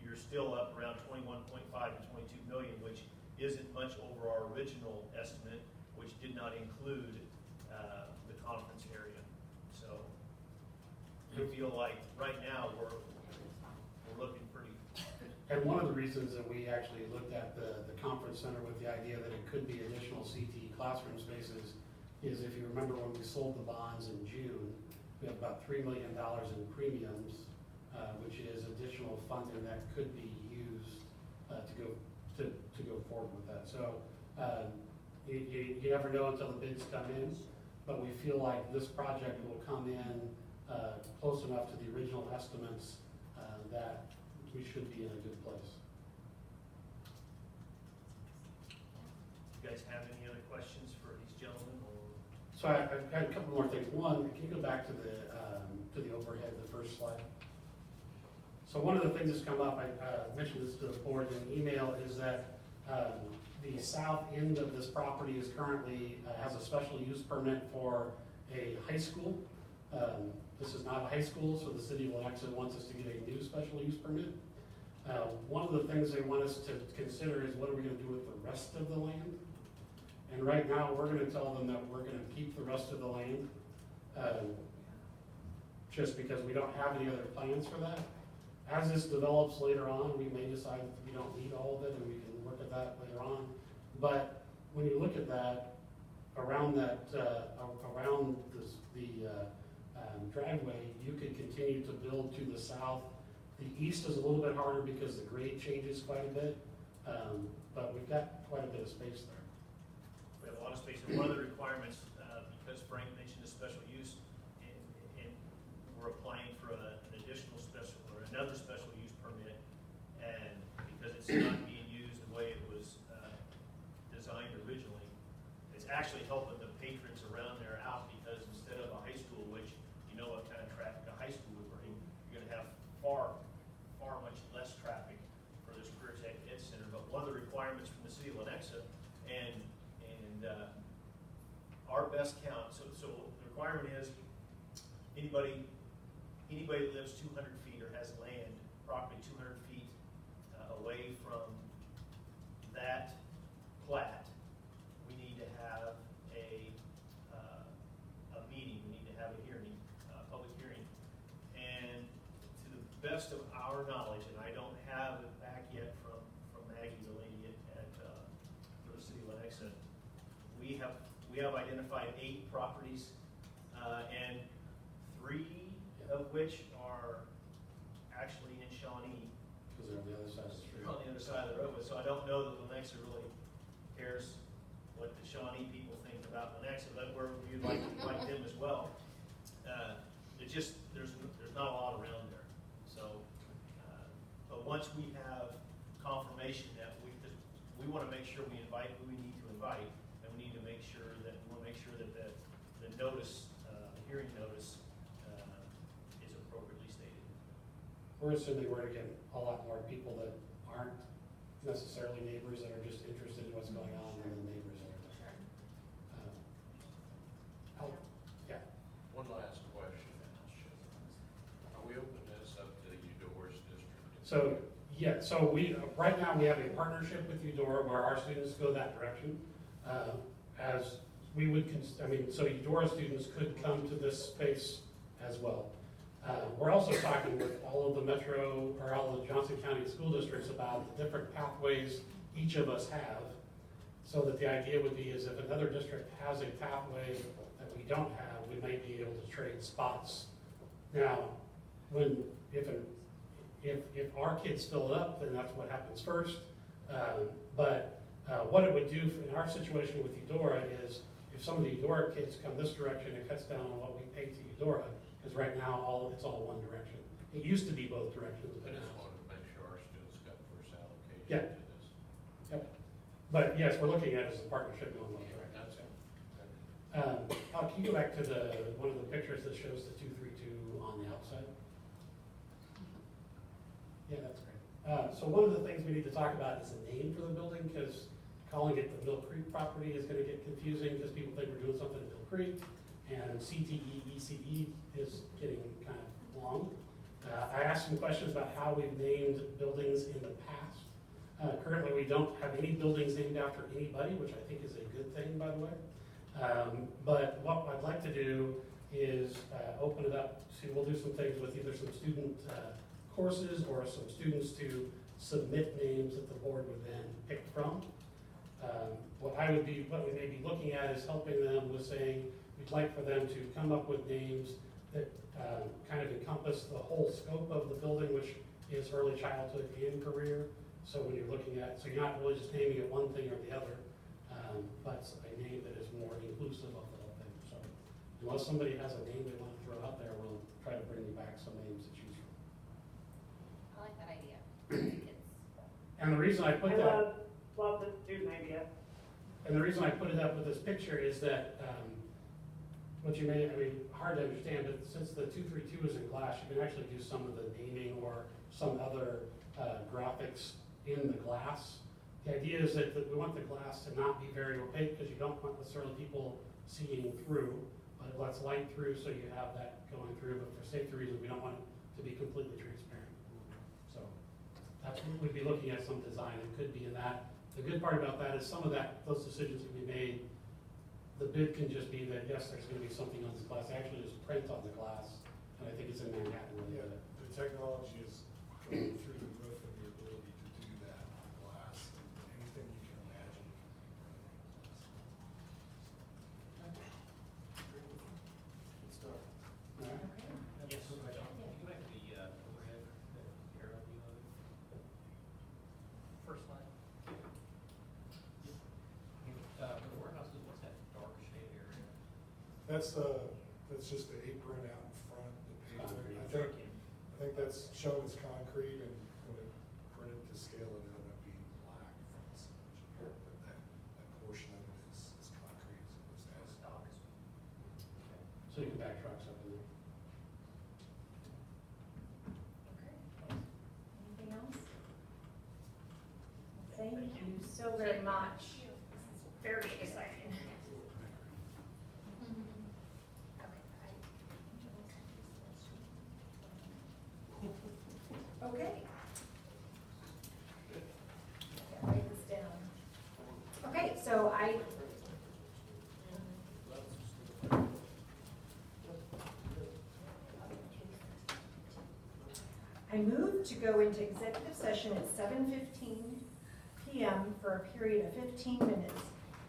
you're still up around 21.5 to 22 million, which isn't much over our original estimate, which did not include the conference area. So we feel like right now we're looking pretty. And one of the reasons that we actually looked at the conference center with the idea that it could be additional CT classroom spaces is, if you remember when we sold the bonds in June, we have about $3 million in premiums, which is additional funding that could be used to go forward with that. So you never know until the bids come in, but we feel like this project will come in close enough to the original estimates that we should be in a good place. You guys have any other questions for these gentlemen? So I've got a couple more things. One, can you go back to the overhead, the first slide? So one of the things that's come up, I mentioned this to the board in an email, is that the south end of this property is currently has a special use permit for a high school. This is not a high school, so the city will actually wants us to get a new special use permit. One of the things they want us to consider is what are we going to do with the rest of the land? And right now, we're going to tell them that we're going to keep the rest of the land, just because we don't have any other plans for that. As this develops later on, we may decide that we don't need all of it, and we can work at that later on. But when you look at that, around the driveway, you could continue to build to the south. The east is a little bit harder because the grade changes quite a bit, but we've got quite a bit of space there. We have a lot of space, and one of the requirements, because Frank mentioned a special use, and we're applying for an additional special, or another special use permit, and because it's not being used the way it was helping the patrons around there out, because instead of a high school, which you know what kind of traffic a high school would bring, you're gonna have far much less traffic for this Career Tech Ed Center. But one of the requirements from the city of Lenexa and our best count, so the requirement is anybody that lives 200 feet or has land, property 200 feet away from that plat, we need to have a meeting, we need to have a hearing, public hearing. And to the best of our knowledge, and I don't have it back yet from Maggie, the lady for the city of Lenexa, we have identified 8 properties, and 3 of which are actually in Shawnee. Because they're on the other side of the street. On the other side of the road, so I don't know that Lenexa really cares what the Shawnee people think about Lenexa, but we'd like them as well. It just, there's not a lot around there. So, but once we have confirmation that we want to make sure we invite who we need to invite, and we need to make sure that the notice, the hearing notice, is appropriately stated. We're assuming we're going to get a lot more people that aren't necessarily neighbors, that are just interested in what's going on, than the neighbors that are. Yeah. One last question. Are we open this up to Eudora's district? So, yeah, so right now we have a partnership with Eudora where our students go that direction. As we would, so Eudora students could come to this space as well. We're also talking with all of the metro, or all of the Johnson County school districts about the different pathways each of us have, so that the idea would be is if another district has a pathway that we don't have, we might be able to trade spots. Now, if our kids fill it up, then that's what happens first. But what it would do in our situation with Eudora is, if some of the Eudora kids come this direction, it cuts down on what we pay to Eudora, because right now it's all one direction. It used to be both directions, I but just now. wanted to make sure our students got first allocation Yeah. to this. Yep. But yes, we're looking at it as a partnership going both directions. Can you go back to one of the pictures that shows the 232 on the outside? Yeah, that's great. So one of the things we need to talk about is the name for the building, because calling it the Mill Creek property is going to get confusing, because people think we're doing something in Mill Creek, and CTE, ECE is getting kind of long. I asked some questions about how we've named buildings in the past. Currently, we don't have any buildings named after anybody, which I think is a good thing, by the way. But what I'd like to do is open it up to, we'll do some things with either some student courses or some students to submit names that the board would then pick from. What we may be looking at is helping them with saying, we'd like for them to come up with names that kind of encompass the whole scope of the building, which is early childhood and career. So when you're looking at, so you're not really just naming it one thing or the other, but a name that is more inclusive of the whole thing. So unless somebody has a name they want to throw out there, we'll try to bring you back some names to choose from. I like that idea. And the reason I put I that. love this student idea. And the reason I put it up with this picture is that, hard to understand, but since the 232 is in glass, you can actually do some of the naming or some other graphics in the glass. The idea is that we want the glass to not be very opaque, because you don't want necessarily people seeing through, but it lets light through, so you have that going through, but for safety reasons, we don't want it to be completely transparent. So that's what we'd be looking at, some design that could be in that. The good part about that is some of those decisions can be made. The bid can just be that, yes, there's going to be something on this glass. Actually, just print on the glass, and I think it's in Manhattan. Yeah, the technology is going through the roof, and the ability to do that on glass, anything you can imagine. Good stuff. All right. Yes, John, can you go back to the overhead, the aerial view of it? First slide. The warehouses, what's that dark shade area? That's just the apron out in front, the pavement. I think that's shown as concrete, and when it printed to scale, it ended up being black from the image here, but that portion of it is concrete as opposed to so you can back trucks up in there. Okay. Anything else? Thank you so very much. This is very exciting. Okay. Yeah, write this down. Okay, so I move to go into executive session at 7:15 p.m. for a period of 15 minutes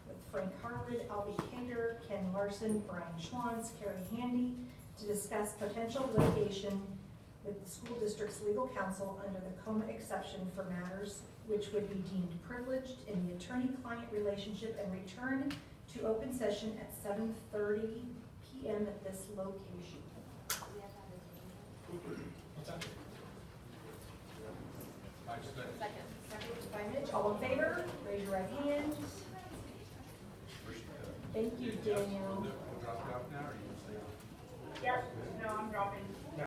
with Frank Harwood, Albie Cater, Ken Larson, Brian Schwantz, Carrie Handy to discuss potential litigation with the school district's legal counsel under the coma exception for matters which would be deemed privileged in the attorney-client relationship, and return to open session at 7:30 p.m. at this location. What's that? Second. Second by Mitch, all in favor, raise your right hand. Thank you, Danielle. Drop it off now, or you can stay on? Yep, no, I'm dropping.